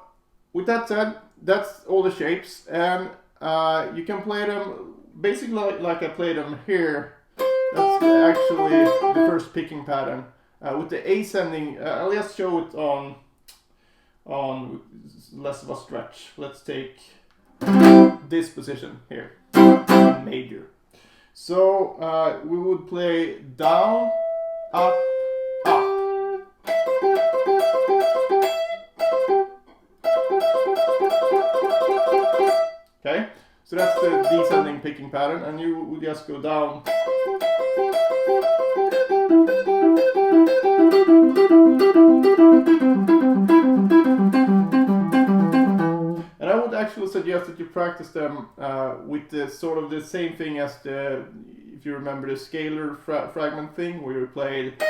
with that said, that's all the shapes, and you can play them basically like I played them here. That's actually the first picking pattern. With the ascending, I'll just show it on less of a stretch. Let's take this position here, major. So we would play down, up, up. Okay, so that's the descending picking pattern, and you would just go down. And I would actually suggest that you practice them with the sort of the same thing as the, if you remember the scalar fragment thing, where you played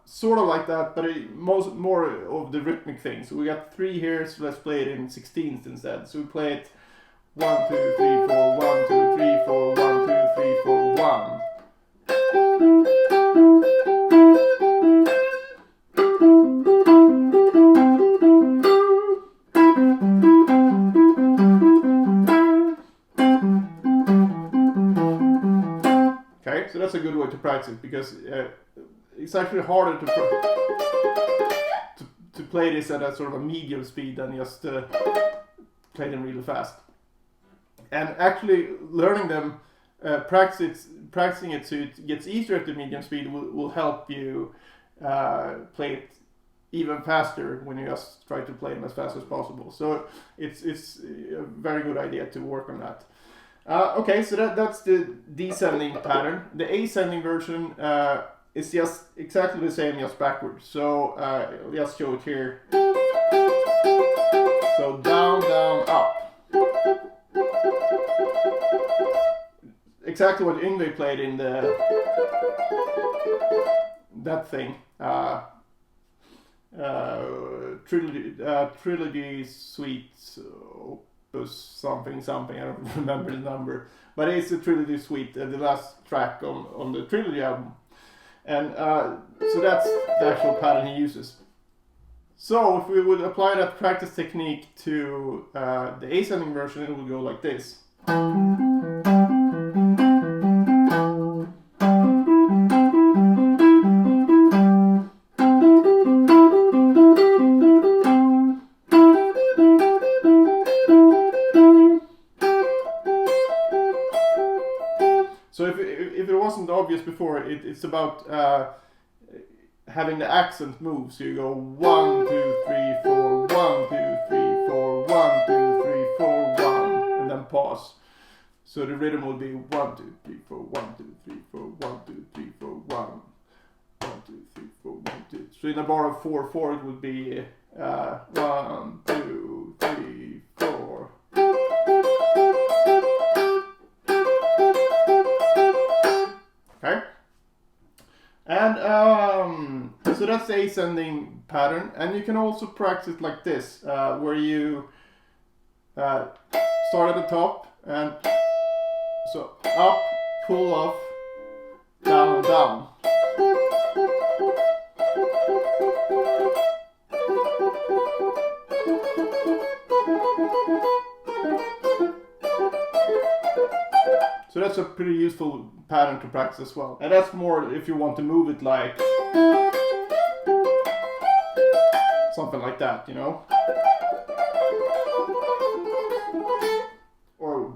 sort of like that, but more of the rhythmic thing. So we got 3 here, so let's play it in 16ths instead. So we play it 1, 2, 3, 4, 1, 2, 3, 4, 1, 2, 3, 4, 1. Okay, so that's a good way to practice it, because it's actually harder to play this at a sort of a medium speed than just play them really fast. And actually learning them, practicing it so it gets easier at the medium speed will help you play it even faster when you just try to play them as fast as possible. So it's a very good idea to work on that. Okay, so that's the descending pattern. The ascending version is just exactly the same, just backwards. So I'll just show it here. So down, down, up. Exactly what Yngve played in that thing. Trilogy Suite Opus something. I don't remember the number, but it's a Trilogy Suite, the last track on the Trilogy album. And so that's the actual pattern he uses. So if we would apply that practice technique to the ascending version, it would go like this. if it wasn't obvious before, it's about having the accent move. So you go 1, 2, 3, 4, 1, 2, 3, 4, 1, 2, 3, 4, 1, and then pause. So the rhythm will be 1, 2, 3, 4, 1, 2, 3, 4, 1, 2, 3, 4, 1, 1, 2, 3, 4, 1, 2. So in a bar of 4/4, it would be 1, 2, 3, 4. Okay, and so that's the ascending pattern, and you can also practice like this, where you start at the top and so up, pull off, down, down. So that's a pretty useful pattern to practice as well. And that's more if you want to move it like something like that, you know? Or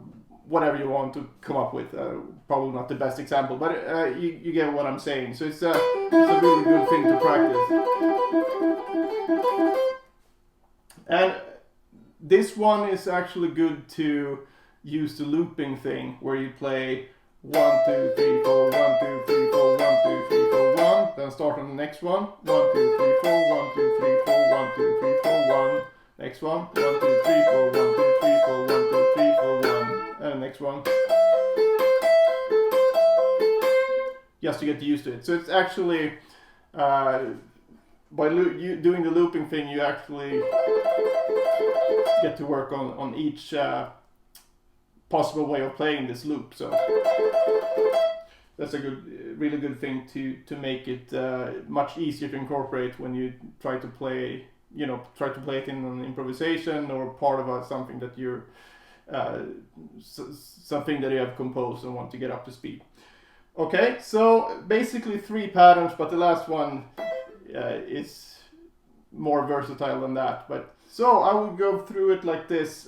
whatever you want to come up with. Probably not the best example, but you get what I'm saying. So it's a really good thing to practice. And this one is actually good to use the looping thing, where you play 1, 2, 3, 4, 1, 2, 3, 4, 1, 2, 3, 4, 1. Then start on the next one. 1, 2, 3, 4, 1, 2, 3, 4, 1, 2, 3, 4, 1. Next one. 1, 2, 3, 4, 1, 2, 3, 4, 1, 2, 3, 4, 1. And next one. Just to get used to it. So it's actually by doing the looping thing, you actually get to work on each possible way of playing this loop. So that's a really good thing to make it much easier to incorporate when you try to play it in an improvisation or part of something that you're something that you have composed and want to get up to speed. Okay, so basically 3 patterns, but the last one is more versatile than that. But so I will go through it like this.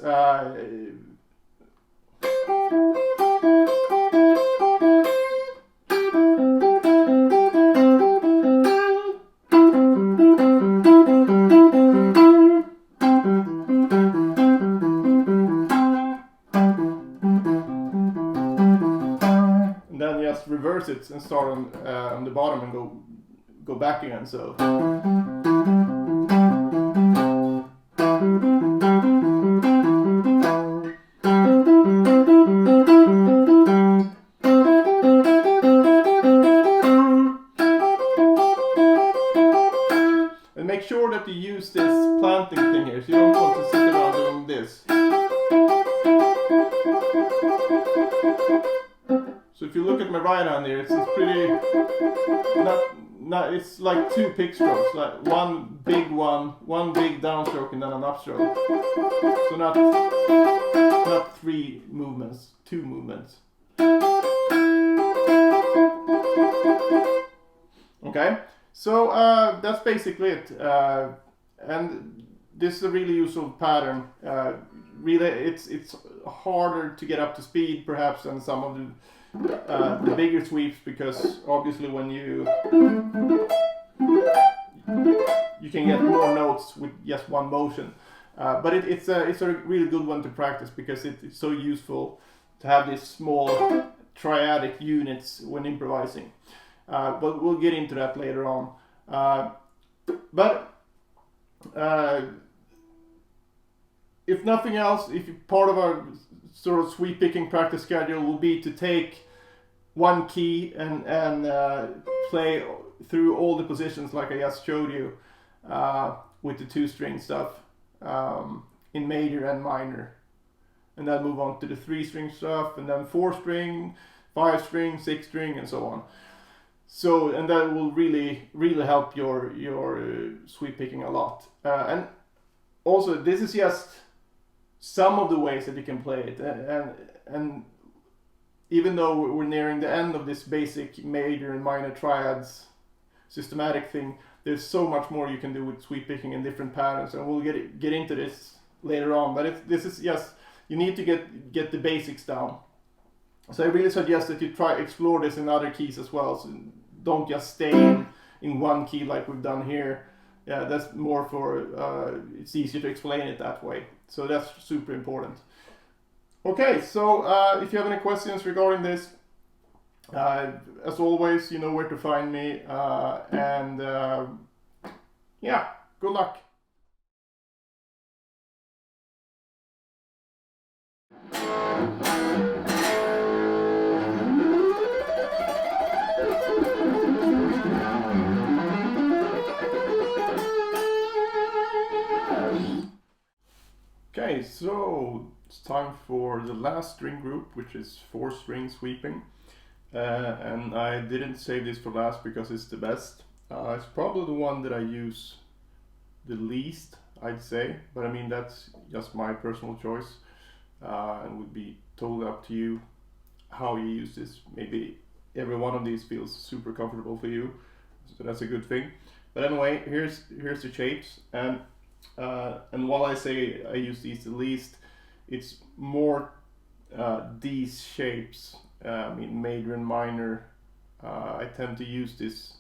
And then just reverse it and start on the bottom and go back again. So. And make sure that you use this planting thing here, so you don't want to sit around doing this. So if you look at my right hand here, it's pretty, it's like 2 pick strokes, like one big downstroke and then an upstroke. So not 3 movements, 2 movements. Okay, so that's basically it. And this is a really useful pattern. Really, it's harder to get up to speed perhaps than some of the bigger sweeps, because obviously when you can get more notes with just one motion. But it's a really good one to practice, because it's so useful to have these small triadic units when improvising. But we'll get into that later on. If nothing else, part of our sort of sweep picking practice schedule will be to take one key and play through all the positions like I just showed you with the 2-string stuff in major and minor, and then move on to the 3-string stuff, and then 4-string, 5-string, 6-string, and so on. So, and that will really help your sweep picking a lot. And also, this is just some of the ways that you can play it, and even though we're nearing the end of this basic major and minor triads systematic thing, there's so much more you can do with sweep picking in different patterns, and we'll get into this later on. But this is just, you need to get the basics down. So I really suggest that you try explore this in other keys as well. So don't just stay in one key like we've done here. Yeah, that's more for, it's easier to explain it that way. So that's super important. Okay, so if you have any questions regarding this, as always, you know where to find me. Yeah, good luck. Okay, so it's time for the last string group, which is 4-string sweeping. And I didn't save this for last because it's the best. It's probably the one that I use the least, I'd say, but I mean that's just my personal choice, and would be totally up to you how you use this. Maybe every one of these feels super comfortable for you, so that's a good thing. But anyway, here's the shapes, and while I say I use these the least, it's more these shapes. I mean major and minor. I tend to use this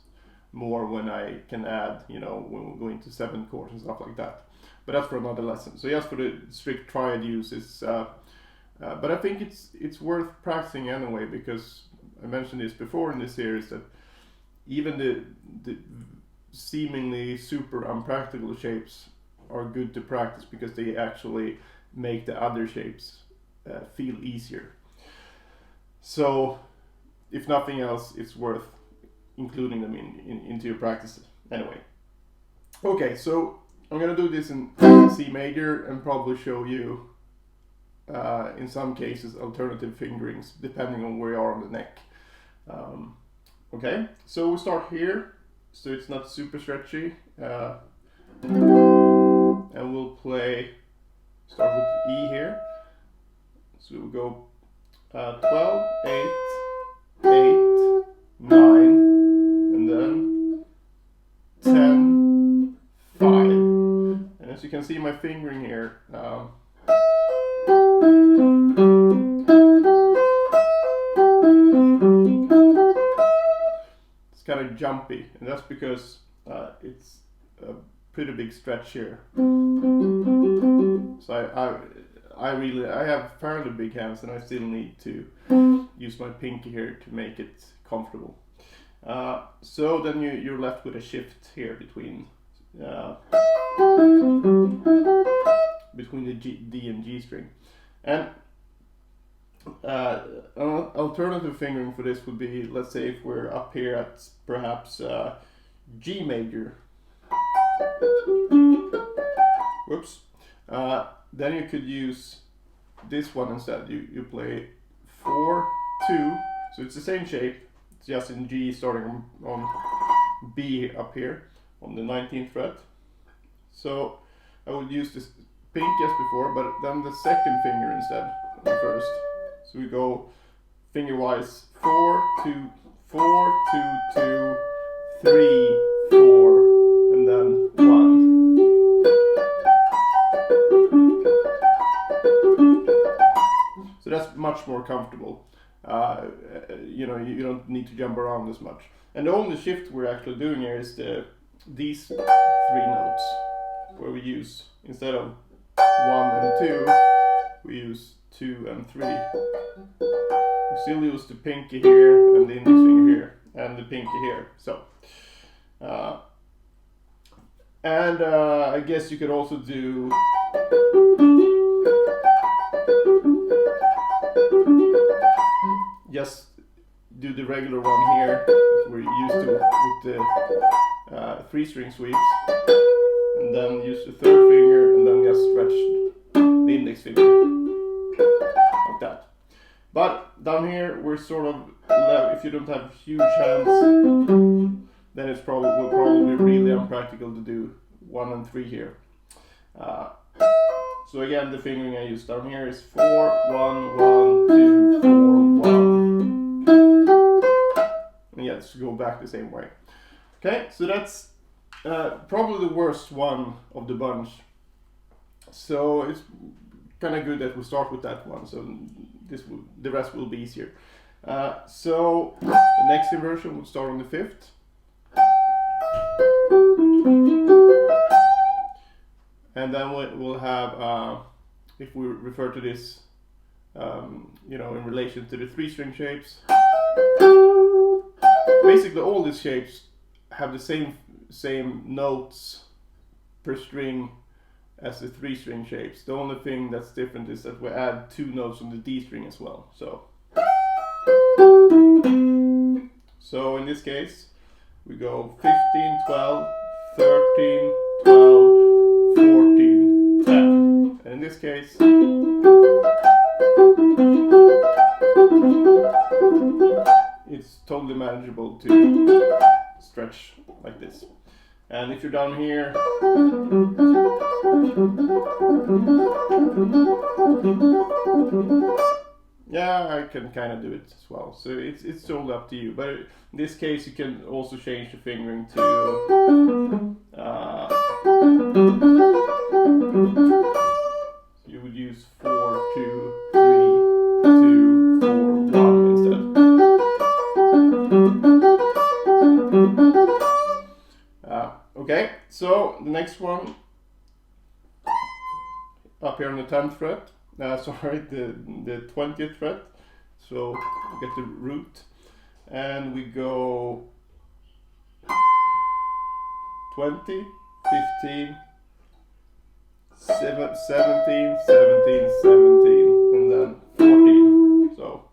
more when I can add, you know, when we're going to 7 chords and stuff like that. But that's for another lesson. So just for the strict triad use, but I think it's worth practicing anyway, because I mentioned this before in this series that even the seemingly super unpractical shapes are good to practice because they actually make the other shapes feel easier. So if nothing else, it's worth including them into your practices anyway. Okay, so I'm gonna do this in C major and probably show you in some cases alternative fingerings depending on where you are on the neck. Okay, so we'll start here so it's not super stretchy, and we'll start with E here, so we'll go 12, 8, 8, 9, and then 10, 5. And as you can see my fingering here, it's kind of jumpy, and that's because it's a pretty big stretch here. So I have fairly big hands, and I still need to use my pinky here to make it comfortable. So then you're left with a shift here between the D and G string. And an alternative fingering for this would be, let's say if we're up here at perhaps G major. Whoops. Then you could use this one instead. You play 4, 2, so it's the same shape, it's just in G starting on B up here on the 19th fret. So I would use this pink as before, but then the second finger instead of the first. So we go finger wise 4, 2, 4, 2, 2, 3, 4, and then 1. So that's much more comfortable. You know, you don't need to jump around as much. And the only shift we're actually doing here is these 3 notes, where we use, instead of 1 and 2, we use 2 and 3. We still use the pinky here and the index finger here and the pinky here. So, I guess you could also do just do the regular one here that we're used to with the 3-string sweeps, and then use the 3rd finger and then just stretch the index finger like that. But down here we're sort of, if you don't have huge hands, then will probably be really unpractical to do 1 and 3 here. So again, the fingering I use down here is 4, 1, 1, 2, 4, 1. And yeah, let's go back the same way. Okay, so that's probably the worst one of the bunch. So it's kind of good that we start with that one. So the rest will be easier. So the next inversion will start on the 5th. And then we'll have, if we refer to this, you know, in relation to the 3-string shapes, basically all these shapes have the same notes per string as the 3-string shapes. The only thing that's different is that we add 2 notes on the D string as well. So in this case, we go 15, 12, 13, 12, 14, 10. And in this case, it's totally manageable to stretch like this. And if you're down here, yeah, I can kind of do it as well. So it's totally up to you. But in this case, you can also change the fingering to you would use 4, 2, 3, 2, 4, 1 instead. Okay, so the next one up here on the 10th fret, sorry, the 20th fret. So we get the root and we go 20, 15, 17, 17, 17, and then 14. So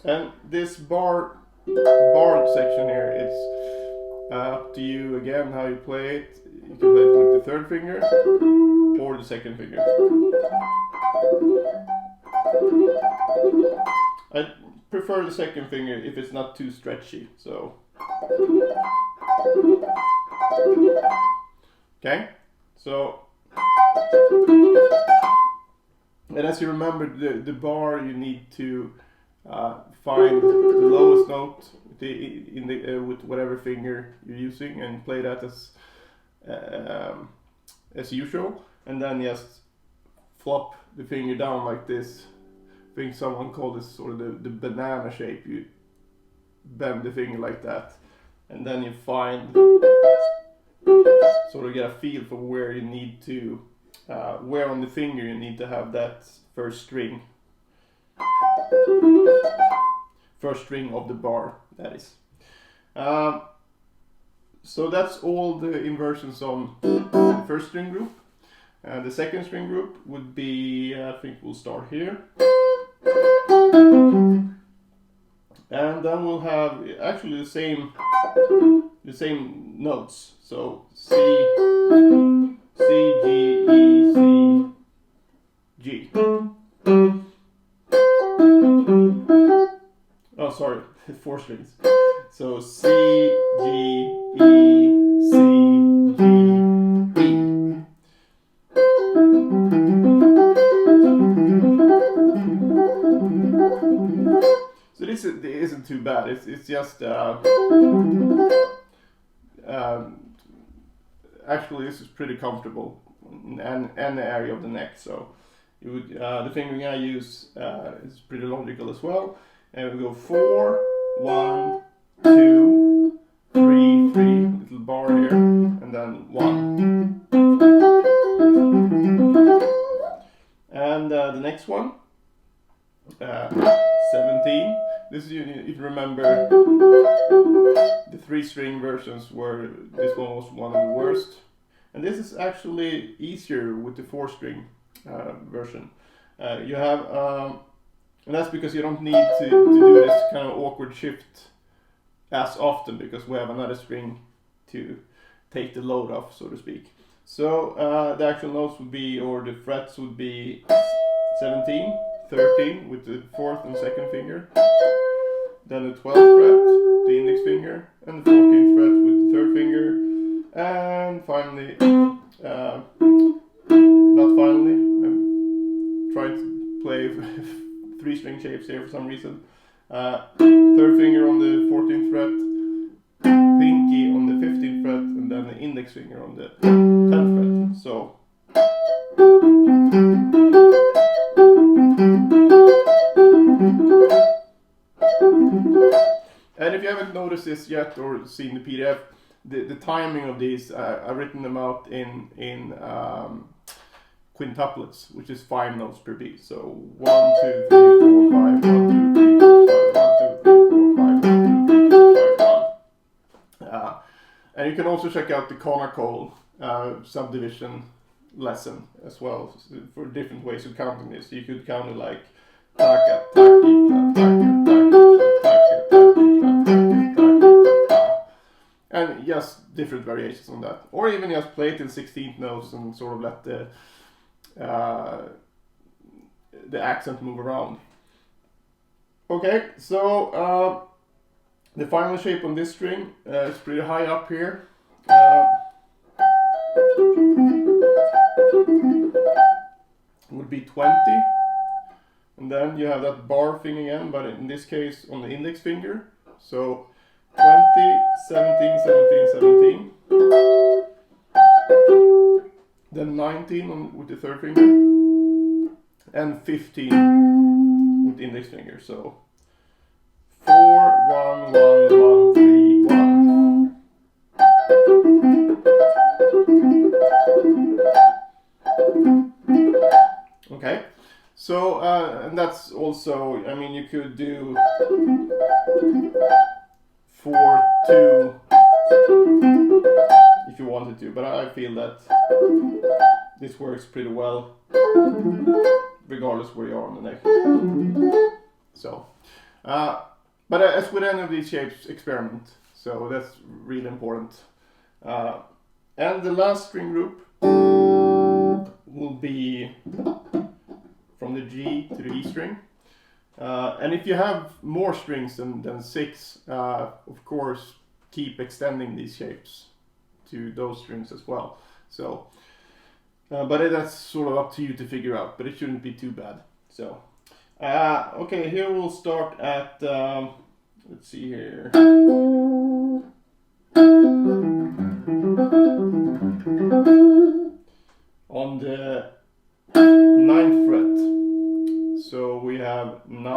and this bar section here, it's up to you again how you play it. You can play it with the 3rd finger or the 2nd finger. I prefer the 2nd finger if it's not too stretchy. So okay, so and as you remember, the bar you need to find the lowest note with whatever finger you're using and play that as usual, and then just flop the finger down like this. I think someone called this sort of the banana shape. You bend the finger like that, and then you find, sort of get a feel for where you need to, where on the finger you need to have that first string of the bar, that is. So that's all the inversions on the 1st string group. The 2nd string group would be, I think we'll start here. And then we'll have actually the same notes. So C, G, E, C, G. Oh, sorry, 4 strings. So C, G, E, C, G, E. So this isn't too bad. It's just actually this is pretty comfortable in any area of the neck. So you would the fingering I use is pretty logical as well. And we go 4, 1, 2, 3, 3, little bar here, and then 1. And the next one, 17. This is, if you remember, the 3-string versions were, this one was one of the worst. And this is actually easier with the 4-string version. You have, and that's because you don't need to do this kind of awkward shift as often, because we have another string to take the load off, so to speak. So the actual notes would be, or the frets would be 17, 13 with the 4th and 2nd finger, then the 12th fret, the index finger, and the 14th fret with the 3rd finger, and finally, not finally, I'm trying to play 3-string shapes here for some reason. 3rd finger on the 14th fret, pinky on the 15th fret, and then the index finger on the 10th fret. So And if you haven't noticed this yet or seen the PDF, the timing of these, I've written them out in quintuplets, which is 5 notes per beat. So 1, 2, 3, 4, 5, 1, 2, 3, 4, 5, 1, 2, 3, 4, 5, 1, 2, 3, 4, 5, 1. And you can also check out the conical subdivision lesson as well for different ways of counting this. You could count it like taka, takita, taka, takita, taka, takita, taka, takita, and just different variations on that. Or even just play it in 16th notes and sort of let the accent move around. Okay, so the final shape on this string is pretty high up here. Would be 20, and then you have that bar thing again, but in this case on the index finger. So 20, 17, 17, 17, then 19 with the third finger, and 15 with the index finger. So 4, 1, 1, 1, 3, 1. Okay, so and that's also, I mean, you could do 4, 2 if you wanted to, but I feel that this works pretty well regardless where you are on the neck. So, but as with any of these shapes, experiment. So that's really important. And the last string group will be from the G to the E string. And if you have more strings than 6, of course, keep extending these shapes to those strings as well. So, but that's sort of up to you to figure out, but it shouldn't be too bad. So, okay, here we'll start at, let's see here. On the 9th fret. So we have 9,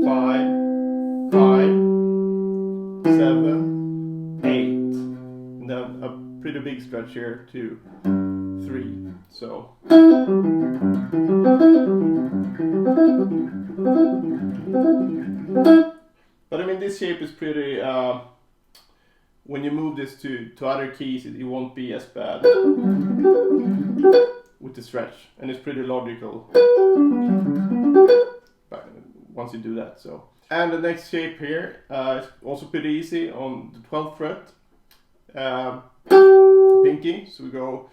5, 5, 7, 8. And then a pretty big stretch here to 3. So but I mean, this shape is pretty when you move this to other keys, it won't be as bad with the stretch, and it's pretty logical once you do that. So, and the next shape here is also pretty easy on the 12th fret, pinky. So we go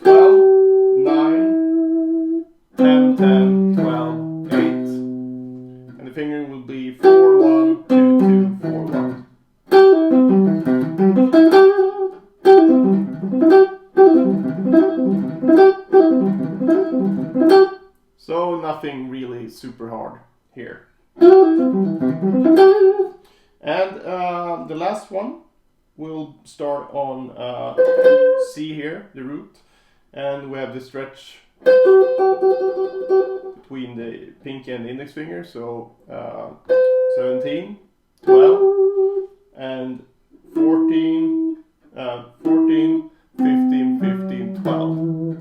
12, 9, 10, 10, 12, 8, and the fingering will be 4, 1, 2, 2, 4, 1. So nothing really super hard here. And the last one will start on C here, the root, and we have the stretch between the pinky and the index finger. So 17, 12, and 14, 14, 15, 15, 12.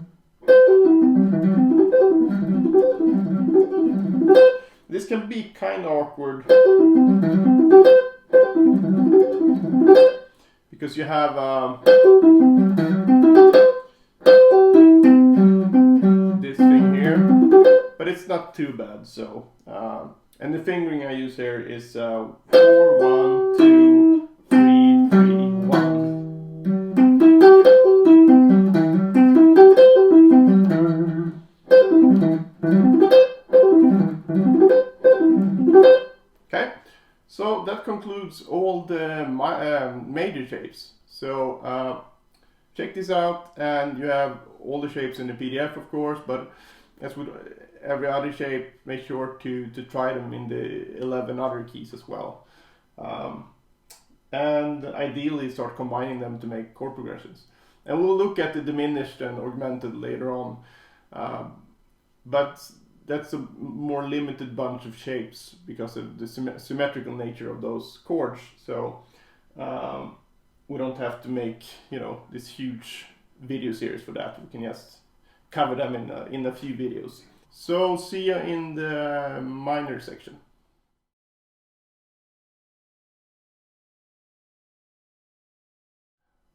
This can be kind of awkward because you have this thing here, but it's not too bad. So, and the fingering I use here is 4, 1, 2, 3, 3, 1. Okay, so that concludes all the major shapes. So check this out, and you have all the shapes in the PDF, of course, but as with every other shape, make sure to try them in the 11 other keys as well. And ideally start combining them to make chord progressions. And we'll look at the diminished and augmented later on. But that's a more limited bunch of shapes because of the symmetrical nature of those chords. So we don't have to make, you know, this huge video series for that. We can just cover them in a few videos. So see you in the minor section.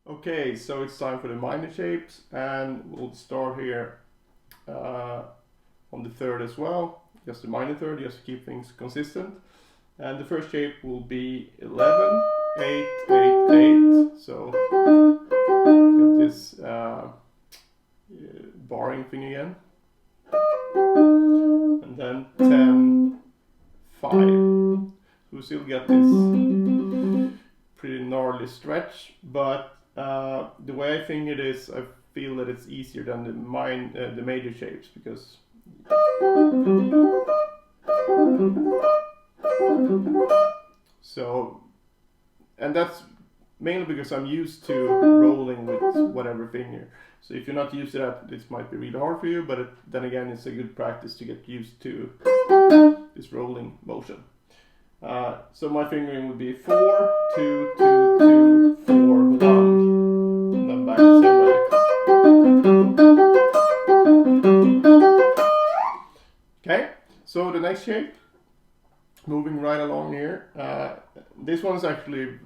Okay, so it's time for the minor shapes, and we'll start here on the third as well, just the minor third, just to keep things consistent. And the first shape will be 11, 8, 8, 8. So got this barring thing again. And then 10, 5. So we still get this pretty gnarly stretch, but the way I think it is, I feel that it's easier than the major shapes, because so, and that's mainly because I'm used to rolling with whatever finger. So if you're not used to that, this might be really hard for you, but then again, it's a good practice to get used to this rolling motion. So my fingering would be 4, 2, 2, 2, 4, 1, and then back the same way. Okay, so the next shape, moving right along here. This one's actually,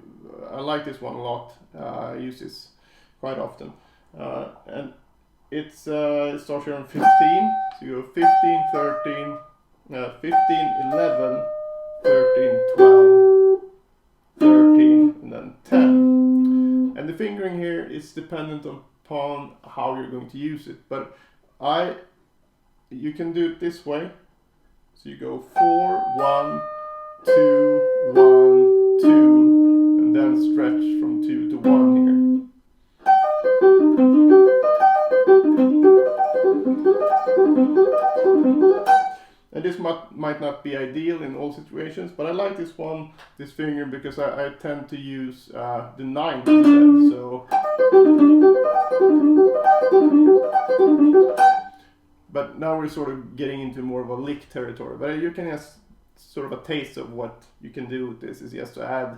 I like this one a lot. I use this quite often. And it starts here on 15, so you go 15, 13, 15, 11, 13, 12, 13, and then 10. And the fingering here is dependent upon how you're going to use it. But you can do it this way. So you go 4, 1, 2, 1, 2, and then stretch from 2 to 1 here. And this might not be ideal in all situations, but I like this finger, because I tend to use the 9th instead. So, but now we're sort of getting into more of a lick territory. But you can just sort of a taste of what you can do with this is just to add.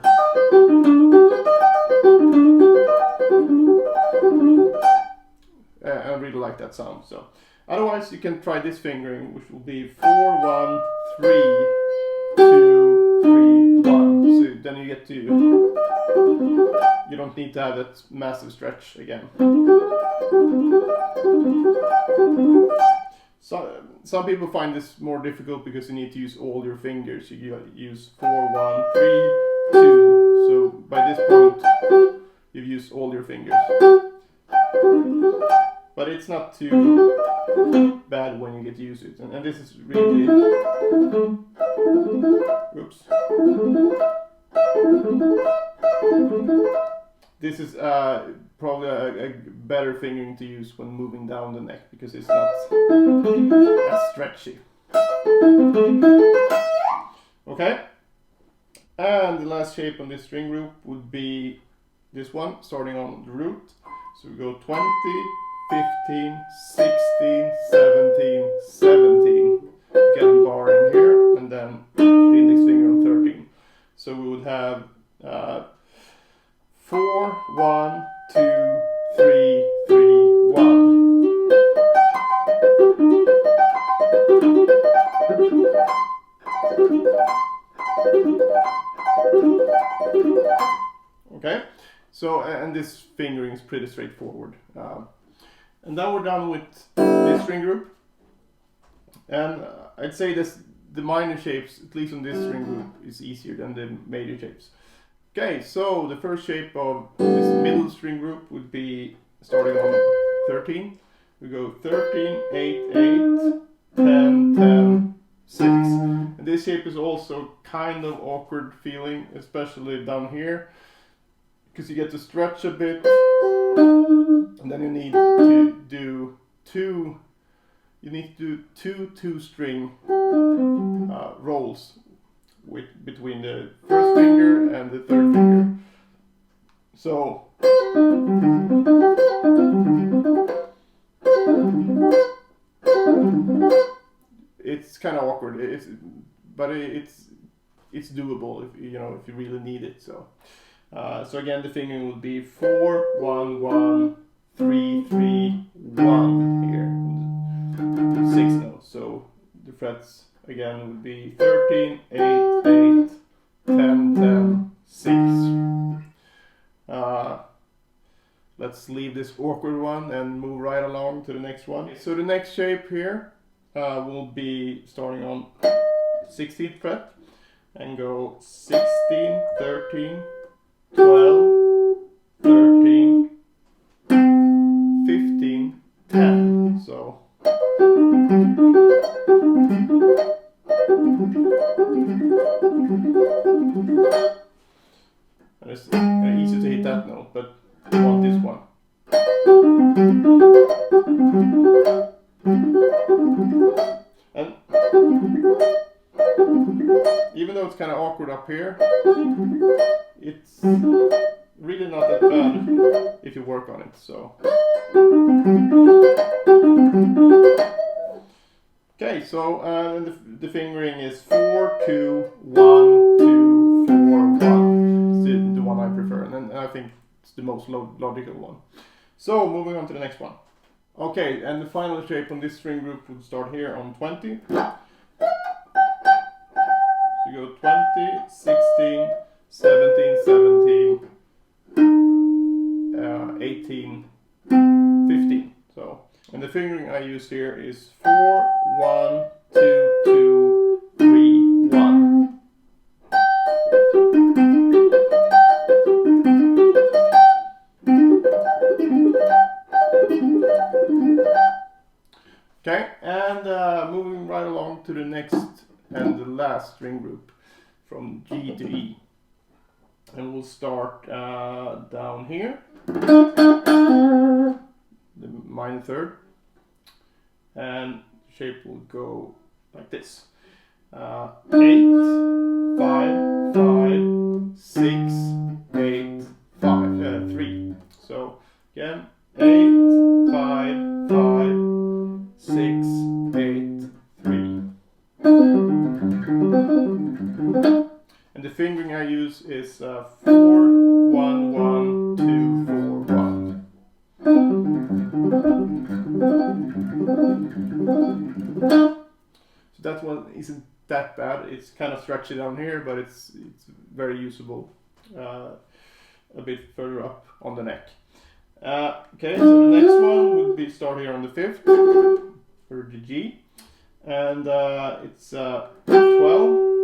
I really like that sound. So otherwise, you can try this fingering, which will be 4, 1, 3, 2, 3, 1. So then you get to, you don't need to have that massive stretch again. So some people find this more difficult because you need to use all your fingers. You use 4, 1, 3, 2. So by this point, you've used all your fingers. But it's not too bad when you get used to it. And this is really, oops. This is probably a better fingering to use when moving down the neck, because it's not as stretchy. Okay, and the last shape on this string group would be this one, starting on the root. So we go 20, 15, 16, 17, 17. Get a bar in here, and then the index finger on 13. So we would have 4, 1, 2, 3, 3, 1. Okay, so and this fingering is pretty straightforward. And then we're done with this string group. And I'd say the minor shapes, at least on this string group, is easier than the major shapes. Okay, so the first shape of this middle string group would be starting on 13. We go 13, 8, 8, 10, 10, 6. And this shape is also kind of awkward feeling, especially down here, because you get to stretch a bit, and then you need to do two 2-string rolls between the first finger and the third finger. So kind of awkward. But it's doable if if you really need it. So again, the fingering will be 4 1 1 3 3 1 here, 6 notes. So the frets again would be 13 8 8 10 10 6. Let's leave this awkward one and move right along to the next one. So the next shape here will be starting on 16th fret and go 16, 13, 12, 13, 15, 10. So and it's easy to hit that note, but I want this one. And even though it's kind of awkward up here, it's really not that bad if you work on it. So okay, so the fingering is 4 2 1 2 4 1. It's the one I prefer, and I think it's the most logical one. So moving on to the next one. Okay, and the final shape on this string group would start here on 20. So you go 20, 16, 17, 17, 18, 15. So, and the fingering I use here is 4 1 2 2 3 1. Okay, and moving right along to the next and the last string group from G to E. And we'll start down here, the minor third, and the shape will go like this. 8, 5, 5, 6, 8, 5, 3. So again, 8, 5, 5, 6, 8, 3. And the fingering I use is 4 1 1 2 4 1. So that one isn't that bad. It's kind of stretchy down here, but it's very usable a bit further up on the neck. Okay, so the next one would be start here on the 5th for the G, and it's 12,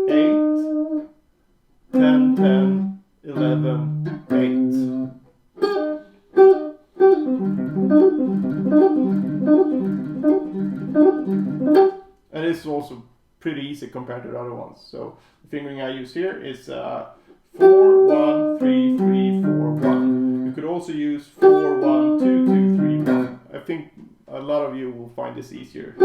8, 10, 10, 11, 8. And it's also pretty easy compared to the other ones. So the fingering I use here is 4 1 3 3 4 1. You could also use 4 1 2 2 3 1. I think a lot of you will find this easier.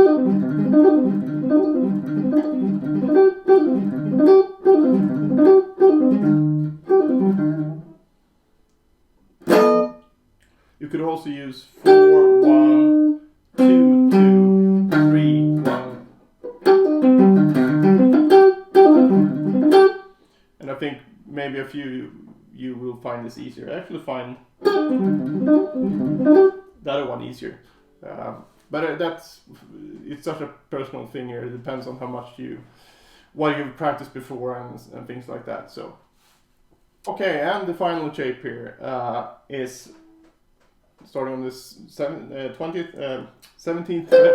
You could also use 4 1 2 2 3 1. And I think maybe a few you will find this easier. I actually find the other one easier. But it's such a personal thing here. It depends on how much what you've practiced before and things like that. So, okay, and the final shape here is starting on this 17th fret,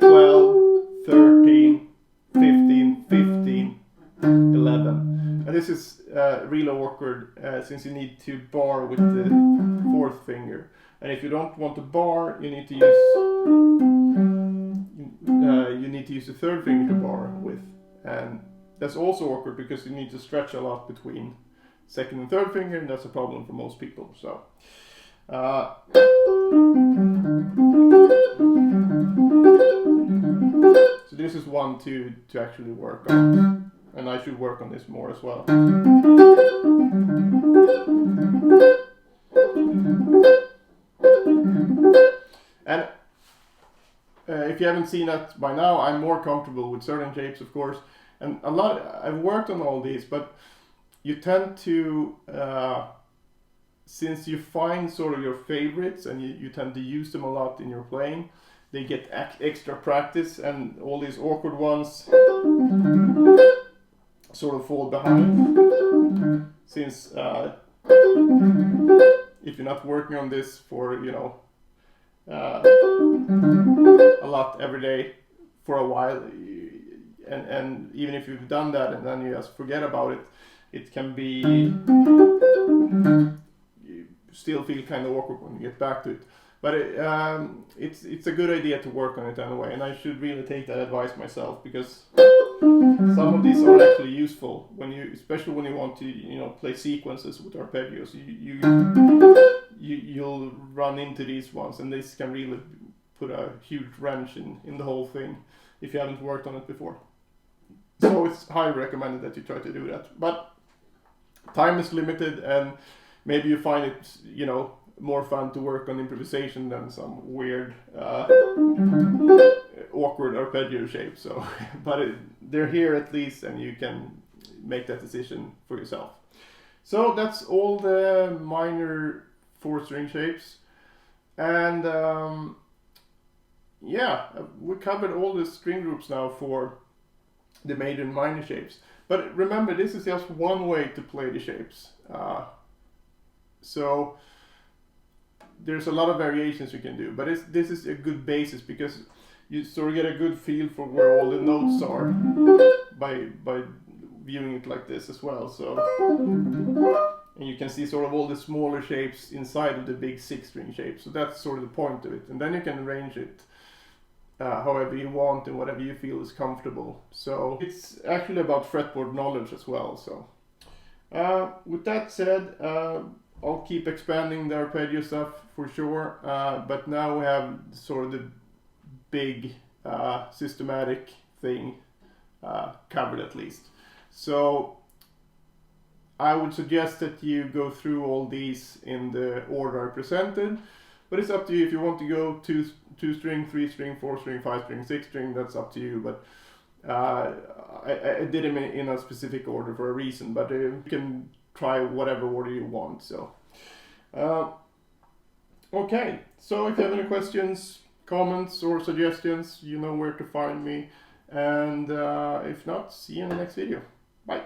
12, 13, 15, 15, 11. And this is really awkward since you need to bar with the 4th finger. And if you don't want to bar, you need to use the 3rd finger to bar with. And that's also awkward because you need to stretch a lot between 2nd and 3rd finger, and that's a problem for most people. So so this is one to actually work on, and I should work on this more as well. And if you haven't seen that by now, I'm more comfortable with certain shapes, of course. And I've worked on all these, but you tend to, since you find sort of your favorites and you tend to use them a lot in your playing, they get extra practice, and all these awkward ones sort of fall behind. Since if you're not working on this for, you know, a lot every day for a while, and even if you've done that and then you just forget about it, it can be, you still feel kind of awkward when you get back to it. But it's a good idea to work on it anyway, and I should really take that advice myself, because some of these are actually useful when you, especially when you want to, you know, play sequences with arpeggios. You'll run into these ones, and this can really put a huge wrench in the whole thing if you haven't worked on it before. So it's highly recommended that you try to do that. But time is limited, and maybe you find it, you know, more fun to work on improvisation than some weird awkward arpeggio shape. So but they're here at least, and you can make that decision for yourself. So that's all the minor 4-string shapes, and yeah, we covered all the string groups now for the major and minor shapes. But remember, this is just one way to play the shapes. So there's a lot of variations you can do, but this is a good basis, because you sort of get a good feel for where all the notes are by viewing it like this as well. So, and you can see sort of all the smaller shapes inside of the big 6-string shape. So that's sort of the point of it, and then you can arrange it however you want and whatever you feel is comfortable. So it's actually about fretboard knowledge as well. So with that said, I'll keep expanding the arpeggio stuff for sure, but now we have sort of the big systematic thing covered at least. So I would suggest that you go through all these in the order I presented, but it's up to you if you want to go 2-string, 3-string, 4-string, 5-string, 6-string. That's up to you, but I did them in a specific order for a reason, but you can try whatever order you want. So okay, so if you have any questions, comments or suggestions, you know where to find me, and if not, see you in the next video. Bye.